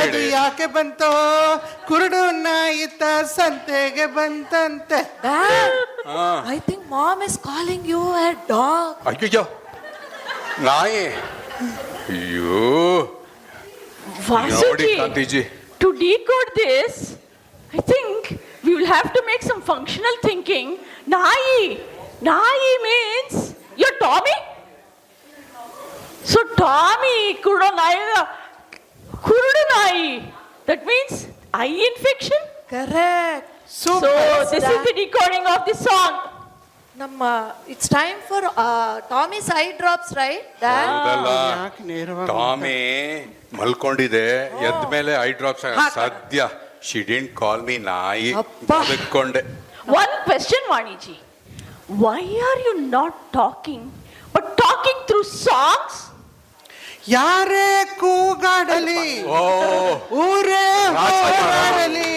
ಅದು ಯಾಕೆ ಬಂತು? ಕುರುಡು ನಾಯಿತ ಸಂತೆಗೆ ಬಂತಂತೆ. I think mom is calling you a dog. ಅಯ್ಯೋ, ನಾಯಿ. ಅಯ್ಯೋ, ನೋಡಿ Kantiji. To decode this, I think we will have to make some functional thinking. Nai means you're Tommy. So Tommy kurudu nai. That means eye infection. Correct. So this is the decoding of the song. It's time for Tommy's eye drops, right? Tommy ಮಲ್ಕೊಂಡಿದೆ, ಎದ್ದ ಮೇಲೆ eye drops ಸದ್ಯ. She didn't call me ನಾಯಿ. ಅದಕ್ಕೊಂಡೆ. One question, Vaniji. Why are you not talking but talking through songs? ಯಾರೇ ಕೂಗಾಡಲಿ, ಊರೇ ಹೋರಾಡಲಿ,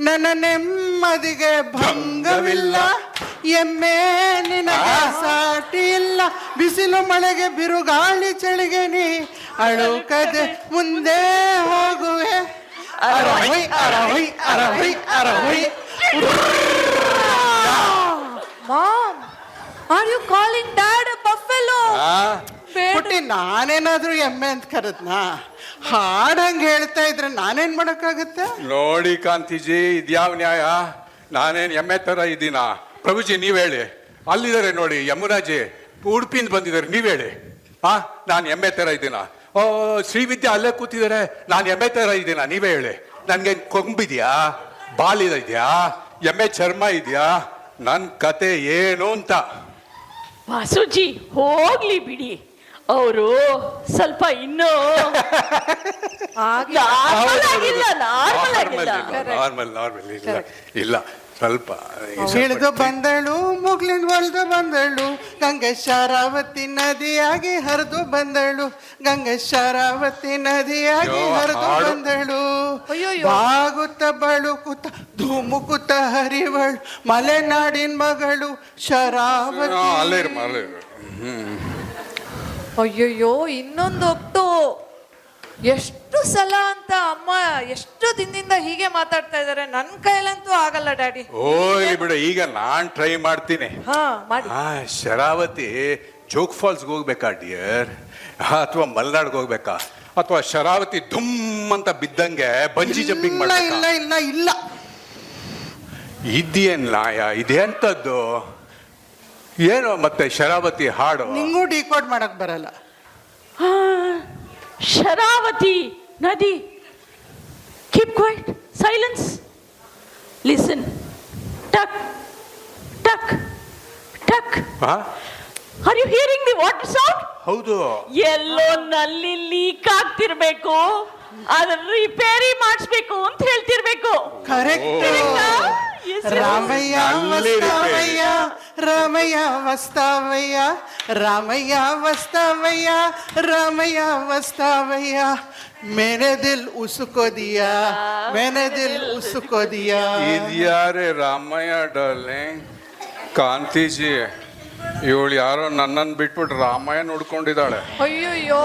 ನನ್ನ ನೆಮ್ಮದಿಗೆ ಭಂಗವಿಲ್ಲ. ಎಮ್ಮೆ ನಿನಗೆ ಸಾಟಿ ಇಲ್ಲ, ಬಿಸಿಲು ಮಳೆಗೆ ಬಿರುಗಾಳಿ ಚಳಿಗೆ ನೀ ಅಳುಕದೆ ಮುಂದೆ ಹೋಗುವೆ. ಅರಹೊಯ್ ಅರಹೊಯ್ ಅರಹೊಯ್ ಅರಹೊಯ್. Mom, are you calling dad a buffalo? ಪುಟ್ಟಿ, ನಾನೇನಾದ್ರೂ ಎಮ್ಮೆ ಅಂತ ಕರೆದ್ನಾ? ಹಾಡಂಗೆ ಹೇಳ್ತಾ ಇದ್ರೆ ನಾನೇನ್ ಮಾಡಕ್ಕಾಗತ್ತೆ? ನೋಡಿ ಕಾಂತಿಜಿ, ಇದ್ಯಾವ ನ್ಯಾಯ? ನಾನೇನ್ ಎಮ್ಮೆ ತರ ಇದ್ದೀನಾ? ಪ್ರಭುಜಿ ನೀವ್ ಹೇಳಿ. ಅಲ್ಲಿದ್ದಾರೆ ನೋಡಿ ಯಮುನಾಜಿ, ಉಡುಪಿಯಿಂದ ಬಂದಿದ್ದಾರೆ, ನೀವ್ ಹೇಳಿ. ನಾನು ಎಮ್ಮೆ ತರ ಇದ್ದೀನಾ? ಶ್ರೀವಿದ್ಯಾ ಅಲ್ಲೇ ಕೂತಿದ್ದಾರೆ, ನಾನು ಎಮ್ಮೆ ತರ ಇದ್ದೀನಾ? ನೀವೇ ಹೇಳಿ. ನನ್ಗೆ ಕೊಂಬಿದ್ಯಾ, ಬಾಲಿದ್ಯಾ, ಎಮ್ಮೆ ಚರ್ಮ ಇದೆಯಾ? ನನ್ ಕತೆ ಏನು ಅಂತ. ವಾಸುಜಿ, ಹೋಗ್ಲಿ ಬಿಡಿ. ಅವರು ಸ್ವಲ್ಪ ಇನ್ನೂ ನಾರ್ಮಲ್ ಇಲ್ಲ. ಸ್ವಲ್ಪ ಇಳಿದು ಬಂದಳು ಮುಗ್ಲಿನ ಹೊಲ್ದು ಬಂದಳು ಗಂಗೆ ಶರಾವತಿ ನದಿಯಾಗಿ ಹರಿದು ಬಂದಳು ಗಂಗೆ ಶರಾವತಿ ನದಿಯಾಗಿ ಹರಿದು ಬಂದಳು ಬಾಗುತ್ತ ಬಳುಕುತ್ತ ಧೂಮುಕುತ್ತ ಹರಿವಳು ಮಲೆನಾಡಿನ ಮಗಳು ಶರಾವತಿ. ಅಯ್ಯಯ್ಯೋ ಇನ್ನೊಂದು ಒಟ್ಟು ಎಷ್ಟು ಸಲ ಅಂತ ಅಮ್ಮ ಎಷ್ಟು ದಿನದಿಂದ ಹೀಗೆ ಮಾತಾಡ್ತಾ ಇದಾರೆ. ನನ್ನ ಕೈಲಂತೂ ಆಗಲ್ಲ ಡ್ಯಾಡಿ. ಓಯ್ ಬಿಡು, ಈಗ ನಾನ್ ಟ್ರೈ ಮಾಡ್ತೀನಿ. ಹಾ ಮಾಡಿ. ಶರಾವತಿ ಜೋಗ್ ಫಾಲ್ಸ್ಗೆ ಹೋಗ್ಬೇಕಾ ಡಿಯರ್, ಅಥವಾ ಮಲ್ನಾಡ್ಗೆ ಹೋಗ್ಬೇಕಾ, ಅಥವಾ ಶರಾವತಿ ಧುಮ್ ಅಂತ ಬಿದ್ದಂಗೆ ಬಂಜಿ ಜಂಪಿಂಗ್ ಇಲ್ಲ ಮಾಡ್ಬೇಕಾ? ಇಲ್ಲ ಇಲ್ಲ ಇಲ್ಲ, ಇದೇನ್ ಲಾಯ, ಇದೆಂತದ್ದು ಏನು? ಮತ್ತೆ ಶರಾವತಿ ಹಾಡು ನಿಂಗೂ ಡಿಕೋಡ್ ಮಾಡಕ್ ಬರಲ್ಲ. ಶರಾವತಿ ನದಿ. Keep quiet, silence, listen. ಟಕ್ ಟಕ್ ಟಕ್. Are you hearing the water sound? ಹೌದು. ಎಲ್ಲೋ ನಲ್ಲಿ ಲೀಕ್ ಆಗ್ತಿರ್ಬೇಕು, ಅದನ್ನ ರಿಪೇರಿ ಮಾಡಿಸ್ಬೇಕು ಅಂತ ಹೇಳ್ತಿರ್ಬೇಕು. ಕರೆಕ್ಟ್. ರಾಮಯ್ಯ ವಸ್ತಾವಯ್ಯ ರಾಮಯ್ಯ ವಸ್ತಾವಯ್ಯ ರಾಮಯ್ಯ ವಸ್ತಾವಯ್ಯ ರಾಮಯ್ಯ ವಸ್ತಾವಯ್ಯ ಮೇನೆ ದಿಲ್ ಉಸುಕೋ ದಿಯಾ ಮೇನೆ ದಿಲ್ ಉಸುಕೋ ದಿಯಾ. ಇದ್ಯಾರೇ ರಾಮಯ್ಯ ಡಾರ್ಲಿಂಗ್? ಕಾಂತಿಜಿ, ಇವಳು ಯಾರೋ ನನ್ನನ್ನು ಬಿಟ್ಬಿಟ್ಟು ರಾಮಾಯಣ ನೋಡ್ಕೊಂಡಿದ್ದಾಳೆ. ಅಯ್ಯಯ್ಯೋ.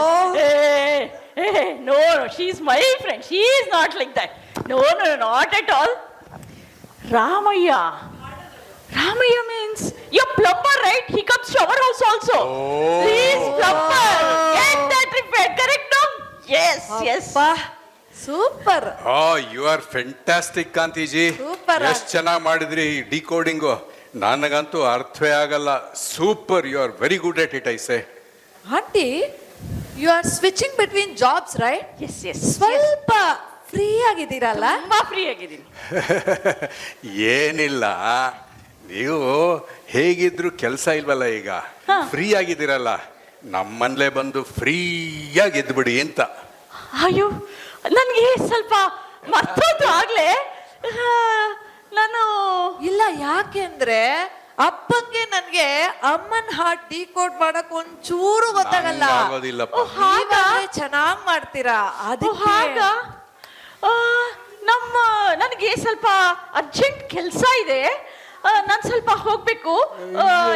No, she is my friend. She is not like that. No, not at all. Ramaya. Ramaya means you're plumber, right? He comes to our house also. Oh. He is plumber. Get that repaired, correct now? Yes, yes. Super. You are fantastic Kantiji. Super. ಎಷ್ಟು ಚೆನ್ನಾಗಿ ಮಾಡಿದ್ರಿ ಈ decoding. ನನಗಂತೂ ಅರ್ಥವೇ ಆಗಲ್ಲ. Super, you are very good at it I say. Aunty, you are switching between jobs, right? Yes, yes. ಸ್ವಲ್ಪ free ಆಗಿದ್ದೀರಲ್ಲ? ತುಂಬಾ ಫ್ರೀ ಆಗಿದ್ದೀನಿ. ಏನಿಲ್ಲ, ನೀವು ಹೇಗಿದ್ರು ಕೆಲಸ ಇಲ್ವಲ್ಲ, ಈಗ ಫ್ರೀ ಆಗಿದ್ದೀರಲ್ಲ, ನಮ್ಮನ್ಲೇ ಬಂದು ಫ್ರೀಯಾಗಿ ಎದ್ಬಿಡಿ ಅಂತ. ಅಯ್ಯೋ, ನನಗೆ ಸ್ವಲ್ಪ ಮತ್ತೊಂದು ಆಗ್ಲೇ ನಾನು ಇಲ್ಲ, ಯಾಕೆಂದ್ರೆ ಅಪ್ಪಂಗೆ ನನ್ಗೆ ಅಮ್ಮನ್ ಹಾರ್ಟ್ ಡಿಕೋಡ್ ಮಾಡಕ್ ಒಂಚೂರು ಗೊತ್ತಾಗಲ್ಲ. ಆಗೋದಿಲ್ಲಪ್ಪ. ಚೆನ್ನಾಗ್ ಮಾಡ್ತೀರಾ. ಅದು ಹಾಗ ನನಗೆ ಸ್ವಲ್ಪ ಅರ್ಜೆಂಟ್ ಕೆಲಸ ಇದೆ, ನಾನು ಸ್ವಲ್ಪ ಹೋಗ್ಬೇಕು.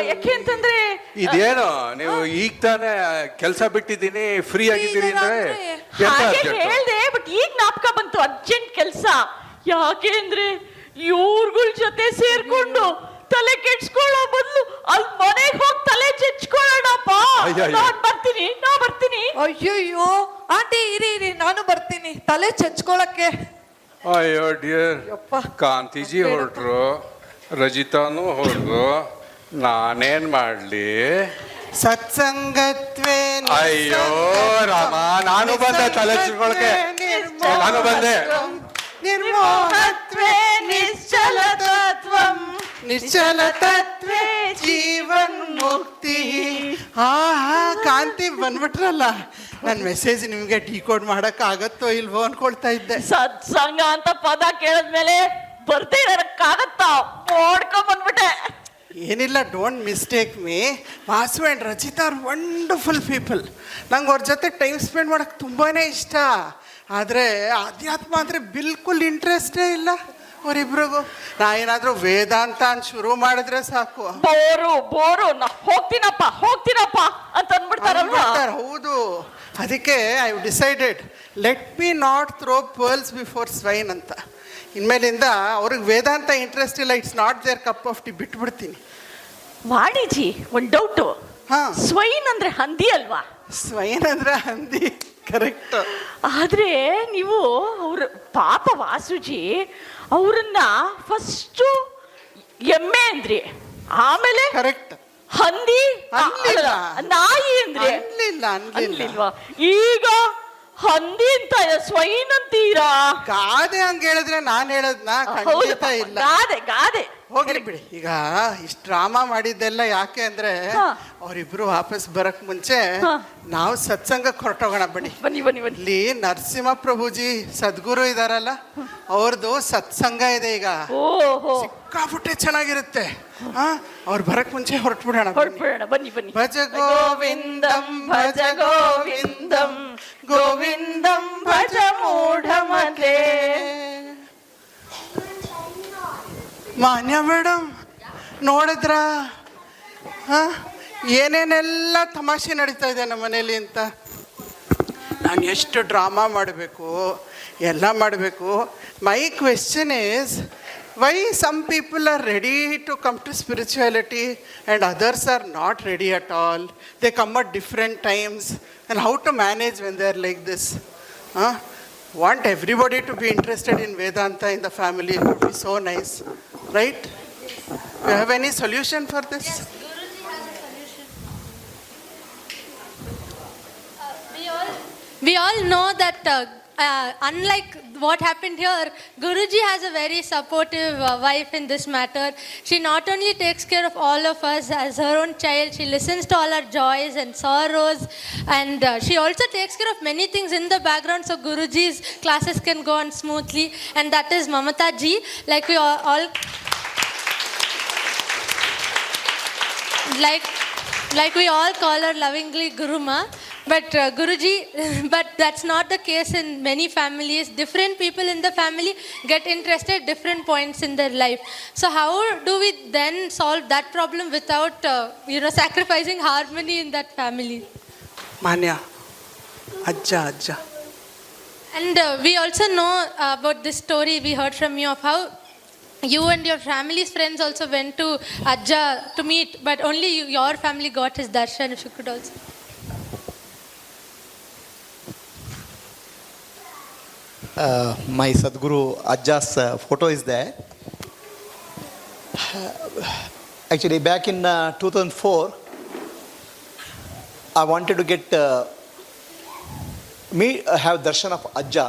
ಯಾಕೆ ಅಂತಂದ್ರೆ ಇದೇನು ನೀವು ಈಗ ತಾನೇ ಕೆಲಸ ಬಿಟ್ಟಿದ್ದೀನಿ ಫ್ರೀ ಆಗಿದ್ದೀರಿ ಅಂದ್ರೆ ಹಾಗೆ ಹೇಳ್ದೆ, ಬಟ್ ಈಗ ಜ್ಞಾಪಕ ಬಂತು ಅರ್ಜೆಂಟ್ ಕೆಲಸ. ಯಾಕೆ ಅಂದ್ರೆ ಇವ್ರಗಳ ಜೊತೆ ಸೇರ್ಕೊಂಡು ತಲೆ ಕೆಡ್ಸ್ಕೊಳ್ಳೋ ಬದಲು ಅಲ್ಲಿ ಮನೆಗೆ ಹೋಗಿ ತಲೆ ಚೆಚ್ಕೊಳ್ಳೋಣಪ್ಪ. ನಾನ್ ಬರ್ತೀನಿ. ಅಯ್ಯಯ್ಯೋ ಆಂಟಿ, ಇರಿ ನಾನು ಬರ್ತೀನಿ ತಲೆ ಚೆಚ್ಕೊಳಕ್ಕೆ. ಅಯ್ಯೋ ಡಿಯರ್, ಕಾಂತಿಜಿ ಹೊರಟ್ರು, ರಜಿತಾನು ಹೊರಟ್ರು, ನಾನೇನ್ ಮಾಡ್ಲಿ? ಸತ್ಸಂಗತ್ವೇ. ಅಯ್ಯೋ ರಾಮ, ನಾನು ಬಂದೆ ತಲೆ ಚಿಟ್ಕೊಳಕ್ಕೆ. ನಾನು ಬಂದೆ. ನಿರ್ಮೋಹತ್ವೇ ನಿಶ್ಚಲ ತತ್ವಂ ನಿಶ್ಚಲ ತತ್ವೇ ಜೀವನ್ ಮುಕ್ತಿ. ಕಾಂತಿ ಬಂದ್ಬಿಟ್ರಲ್ಲ, ನನ್ನ ಮೆಸೇಜ್ ನಿಮ್ಗೆ ಡಿಕೋಡ್ ಮಾಡಕ್ ಆಗತ್ತೋ ಇಲ್ವೋ ಅನ್ಕೊಳ್ತಾ ಇದ್ದೆ. ಸತ್ಸಂಗ ಅಂತ ಪದ ಕೇಳಿದ್ಮೇಲೆ ಬರ್ದೇ ಇರಕ್ಕಾಗತ್ತಾ? ನೋಡ್ಕೊಂಡ್ ಬಂದ್ಬಿಟ್ಟೆ. ಏನಿಲ್ಲ, don't mistake me. Vasu and Rachita R wonderful people. ನಂಗೆ ಅವ್ರ ಜೊತೆ ಟೈಮ್ ಸ್ಪೆಂಡ್ ಮಾಡೋಕ್ಕೆ ತುಂಬಾ ಇಷ್ಟ. ಆದರೆ ಅಧ್ಯಾತ್ಮ ಅಂದರೆ ಬಿಲ್ಕುಲ್ ಇಂಟ್ರೆಸ್ಟೇ ಇಲ್ಲ ಅವರಿಬ್ರಿಗೂ. ನಾ ಏನಾದರೂ ವೇದಾಂತ ಅಂತ ಶುರು ಮಾಡಿದ್ರೆ ಸಾಕು, ಬೋರು ನಾ ಹೋಗ್ತೀನಪ್ಪ ಅಂತ ಅಂದ್ಬಿಡ್ತಾರಲ್ವಾ? ಹೌದು. ಅದಕ್ಕೆ I decided let me not throw pearls before swine ಅಂತ. ಇನ್ಮೇಲಿಂದ ಅವ್ರಿಗೆ ವೇದಾಂತ ಇಂಟ್ರೆಸ್ಟ್ ಇಲ್ಲ, it's not their cup of tea, ಬಿಟ್ಬಿಡ್ತೀನಿ. ಮಾಡಿಜಿ, ಒಂದು ಡೌಟು. ಸ್ವೈನ್ ಅಂದ್ರೆ ಹಂದಿ ಅಲ್ವಾ? ಸ್ವೈನ್ ಅಂದ್ರೆ ಹಂದಿ, ಕರೆಕ್ಟ್. ಆದ್ರೆ ನೀವು ಅವ್ರ ಪಾಪ ವಾಸುಜಿ ಅವ್ರನ್ನ ಫಸ್ಟು ಎಮ್ಮೆ ಅಂದ್ರಿ, ಆಮೇಲೆ ಕರೆಕ್ಟ್ ಹಂದಿ, ನಾಯಿ ಅಂದ್ರೆ ಅನ್ಲಿಲ್ವಾ? ಈಗ ಹಂದಿ ಅಂತ ಸ್ವೈನ್ ಅಂತೀರಾ? ಗಾದೆ ಹಂಗ ಹೇಳಿದ್ರೆ ನಾನ್ ಹೇಳದ್ನ ಖಂಡಿತ ಇಲ್ಲ. ಗಾದೆ ಹೋಗ್ಲಿ ಬಿಡಿ. ಈಗ ಇಷ್ಟು ಡ್ರಾಮಾ ಮಾಡಿದ್ದೆಲ್ಲ ಯಾಕೆ ಅಂದ್ರೆ ಅವರಿಬ್ರು ವಾಪಸ್ ಬರಕ್ ಮುಂಚೆ ನಾವು ಸತ್ಸಂಗಕ್ಕೆ ಹೊರಟೋಗೋಣ ಬನ್ನಿ. ಬನ್ನಿ ಇಲ್ಲಿ ನರಸಿಂಹ ಪ್ರಭುಜಿ ಸದ್ಗುರು ಇದಾರಲ್ಲ, ಅವ್ರದ್ದು ಸತ್ಸಂಗ ಇದೆ ಈಗ. ಸಿಕ್ಕಾಪಟ್ಟೆ ಚೆನ್ನಾಗಿರುತ್ತೆ. ಅವ್ರು ಬರಕ್ ಮುಂಚೆ ಹೊರಟ್ಬಿಡೋಣ. ಬನ್ನಿ ಭಜ ಗೋವಿಂದಂ ಭಜ ಗೋವಿಂದಂ ಗೋವಿಂದಂ ಭಜ ಮೂಢಮತೆ. ಮಾನ್ಯ ಮೇಡಮ್ ನೋಡಿದ್ರ ಏನೇನೆಲ್ಲ ತಮಾಷೆ ನಡೀತಾ ಇದೆ ನಮ್ಮ ಮನೇಲಿ ಅಂತ. ನಾನು ಎಷ್ಟು ಡ್ರಾಮಾ ಮಾಡಬೇಕು, ಎಲ್ಲ ಮಾಡಬೇಕು. ಮೈ question is, why some people are ready to come to spirituality and others are not ready at all? They come at different times, and how to manage when they are like this? Want everybody to be interested in Vedanta in the family. It would be so nice, right? You have any solution for this? Yes, Guruji has a solution. We all know that unlike what happened here, Guruji has a very supportive wife in this matter. She not only takes care of all of us as her own child, she listens to all our joys and sorrows, and she also takes care of many things in the background so Guruji's classes can go on smoothly, and that is Mamata ji. Like we all like we all call her lovingly Guruma. But Guruji, but that's not the case in many families. Different people in the family get interested at different points in their life. So how do we then solve that problem without, sacrificing harmony in that family? Manya, Ajja. And we also know about this story we heard from you of how you and your family's friends also went to Ajja to meet, but only your family got his darshan. If you could also. My Sadguru Ajja's photo is there. Actually, back in 2004, I wanted to get have darshan of Ajja.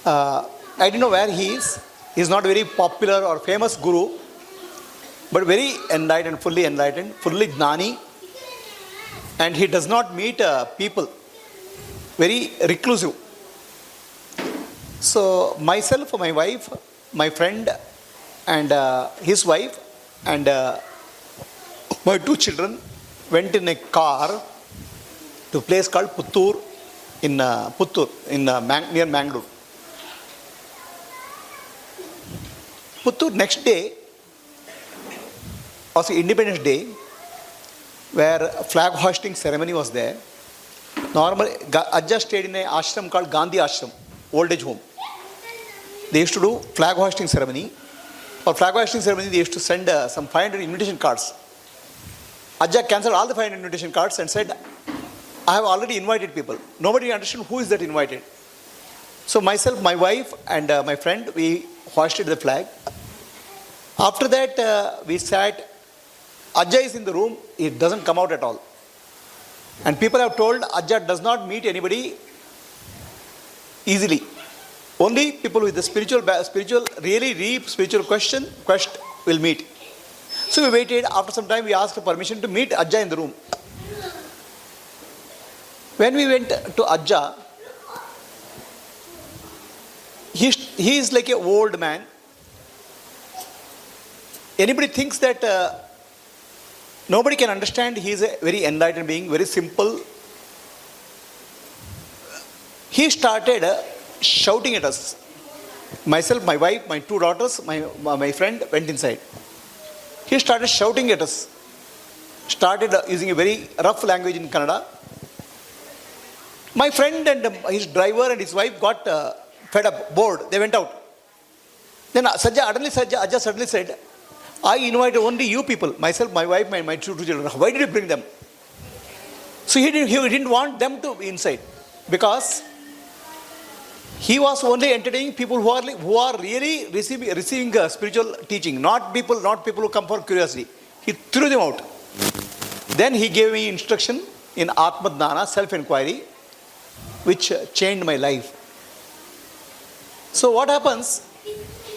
I didn't know where he is. He's not very popular or famous guru, but very enlightened, fully gnani, and he does not meet people. Very reclusive. So myself, my wife, my friend, and his wife, and my 2 children went in a car to a place called Puttur near Mangalore. Puttur next day was Independence Day, where flag hoisting ceremony was there. Normally, Ajja stayed in an ashram called Gandhi Ashram, old age home. They used to do flag hoisting ceremony. For flag hoisting ceremony, they used to send some 500 invitation cards. Ajja cancelled all the 500 invitation cards and said, I have already invited people. Nobody understood who is that invited. So myself, my wife, and my friend, we hoisted the flag. After that, we sat. Ajja is in the room. He doesn't come out at all. And people have told Ajja does not meet anybody easily. Only people with the really deep spiritual quest will meet. So we waited. After some time, we asked for permission to meet Ajja in the room. When we went to Ajja, he is like an old man. Anybody thinks that nobody can understand, he is a very enlightened being, very simple. He started shouting at us. Myself, my wife, my 2 daughters, my friend went inside. He started shouting at us. Started using a very rough language in Kannada. My friend and his driver and his wife got fed up, bored. They went out. Then Ajja suddenly said, I invited only you people, myself, my wife, my 2 children. Why did you bring them? So he didn't want them to be inside, because he was only entertaining people who are really receiving spiritual teaching, not people who come for curiosity. He threw them out. Then he gave me instruction in Atmadnana, self-inquiry, which changed my life. So what happens,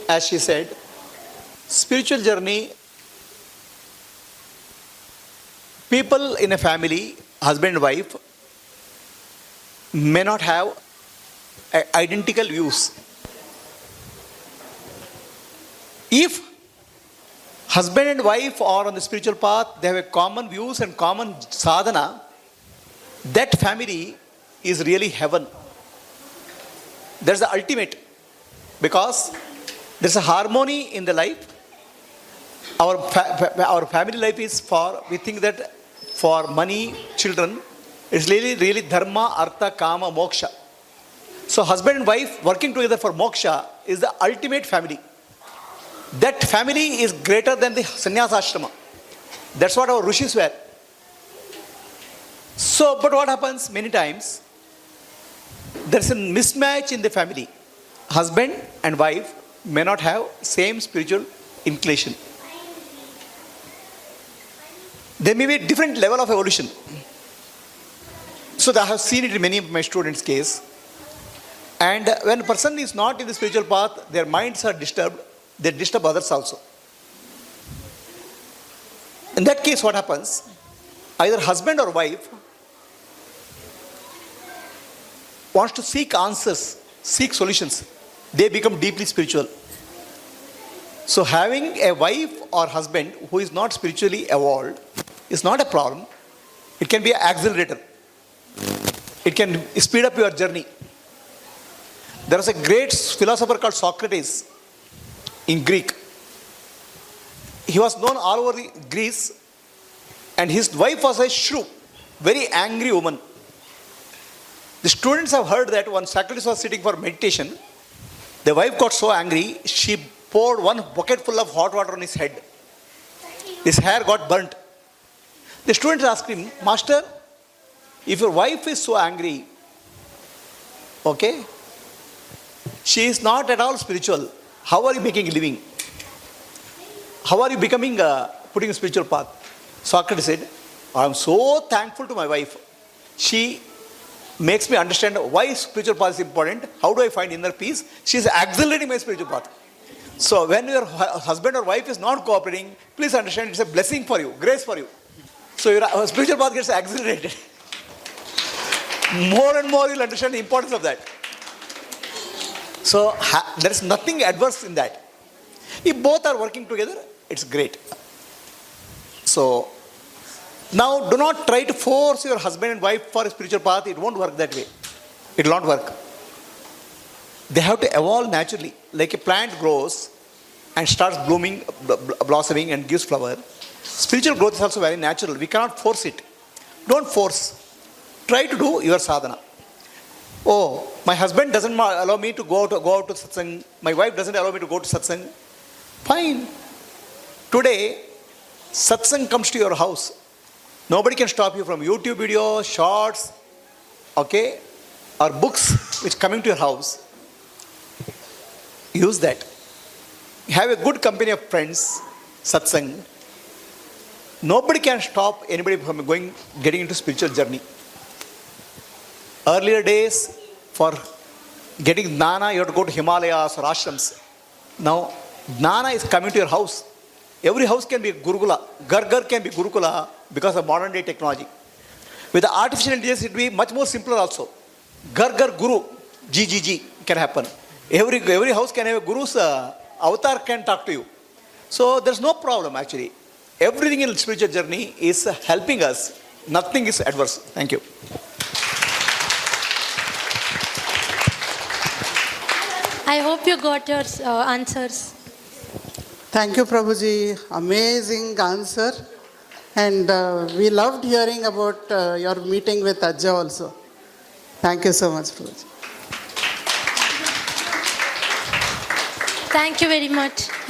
as she said, spiritual journey, people in a family, husband and wife, may not have identical views. If husband and wife are on the spiritual path, they have a common views and common sadhana, that family is really heaven. That's the ultimate, because there's a harmony in the life. Our family life is for, we think that for money, children, it's really dharma, artha, kama, moksha. So husband and wife working together for moksha is the ultimate family. That family is greater than the sannyasa ashrama. That's what our rishis were. So, but what happens many times, there's a mismatch in the family. Husband and wife may not have same spiritual inclination. There may be a different level of evolution. So I have seen it in many of my students' case. And when a person is not in the spiritual path, their minds are disturbed. They disturb others also. In that case, what happens? Either husband or wife wants to seek answers, seek solutions. They become deeply spiritual. So having a wife or husband who is not spiritually evolved is not a problem. It can be an accelerator. It can speed up your journey. There was a great philosopher called Socrates in Greek. He was known all over Greece, and his wife was a shrew, very angry woman. The students have heard that when Socrates was sitting for meditation, the wife got so angry, she poured one bucket full of hot water on his head. His hair got burnt. The students asked him, Master, if your wife is so angry, okay, she is not at all spiritual, how are you making a living? How are you becoming, putting a spiritual path? Socrates said, I am so thankful to my wife. She makes me understand why spiritual path is important. How do I find inner peace? She is accelerating my spiritual path. So when your husband or wife is not cooperating, please understand it's a blessing for you, grace for you. So your spiritual path gets accelerated. More and more you'll understand the importance of that. So there is nothing adverse in that. If both are working together, it's great. So now do not try to force your husband and wife for a spiritual path. It won't work that way. It will not work. They have to evolve naturally. Like a plant grows and starts blooming, blossoming and gives flower. Spiritual growth is also very natural. We cannot force it. Don't force. Try to do your sadhana. Oh, my husband doesn't allow me to go out to satsang. My wife doesn't allow me to go to satsang. Fine. Today, satsang comes to your house. Nobody can stop you from YouTube videos, shorts, okay, or books which coming to your house. Use that. Have a good company of friends, satsang. Nobody can stop anybody from getting into spiritual journey. Earlier days, for getting jnana, you have to go to Himalayas or ashrams. Now, jnana is coming to your house. Every house can be a Gurukula. Gar can be Gurukula because of modern day technology. With the artificial intelligence, it will be much more simpler also. Gar Guru, GGG can happen. Every house can have a Guru's avatar can talk to you. So there's no problem actually. Everything in spiritual journey is helping us. Nothing is adverse. Thank you. I hope you got your answers. Thank you, Prabhuji. Amazing answer. And we loved hearing about your meeting with Ajja also. Thank you so much, Prabhuji. Thank you very much.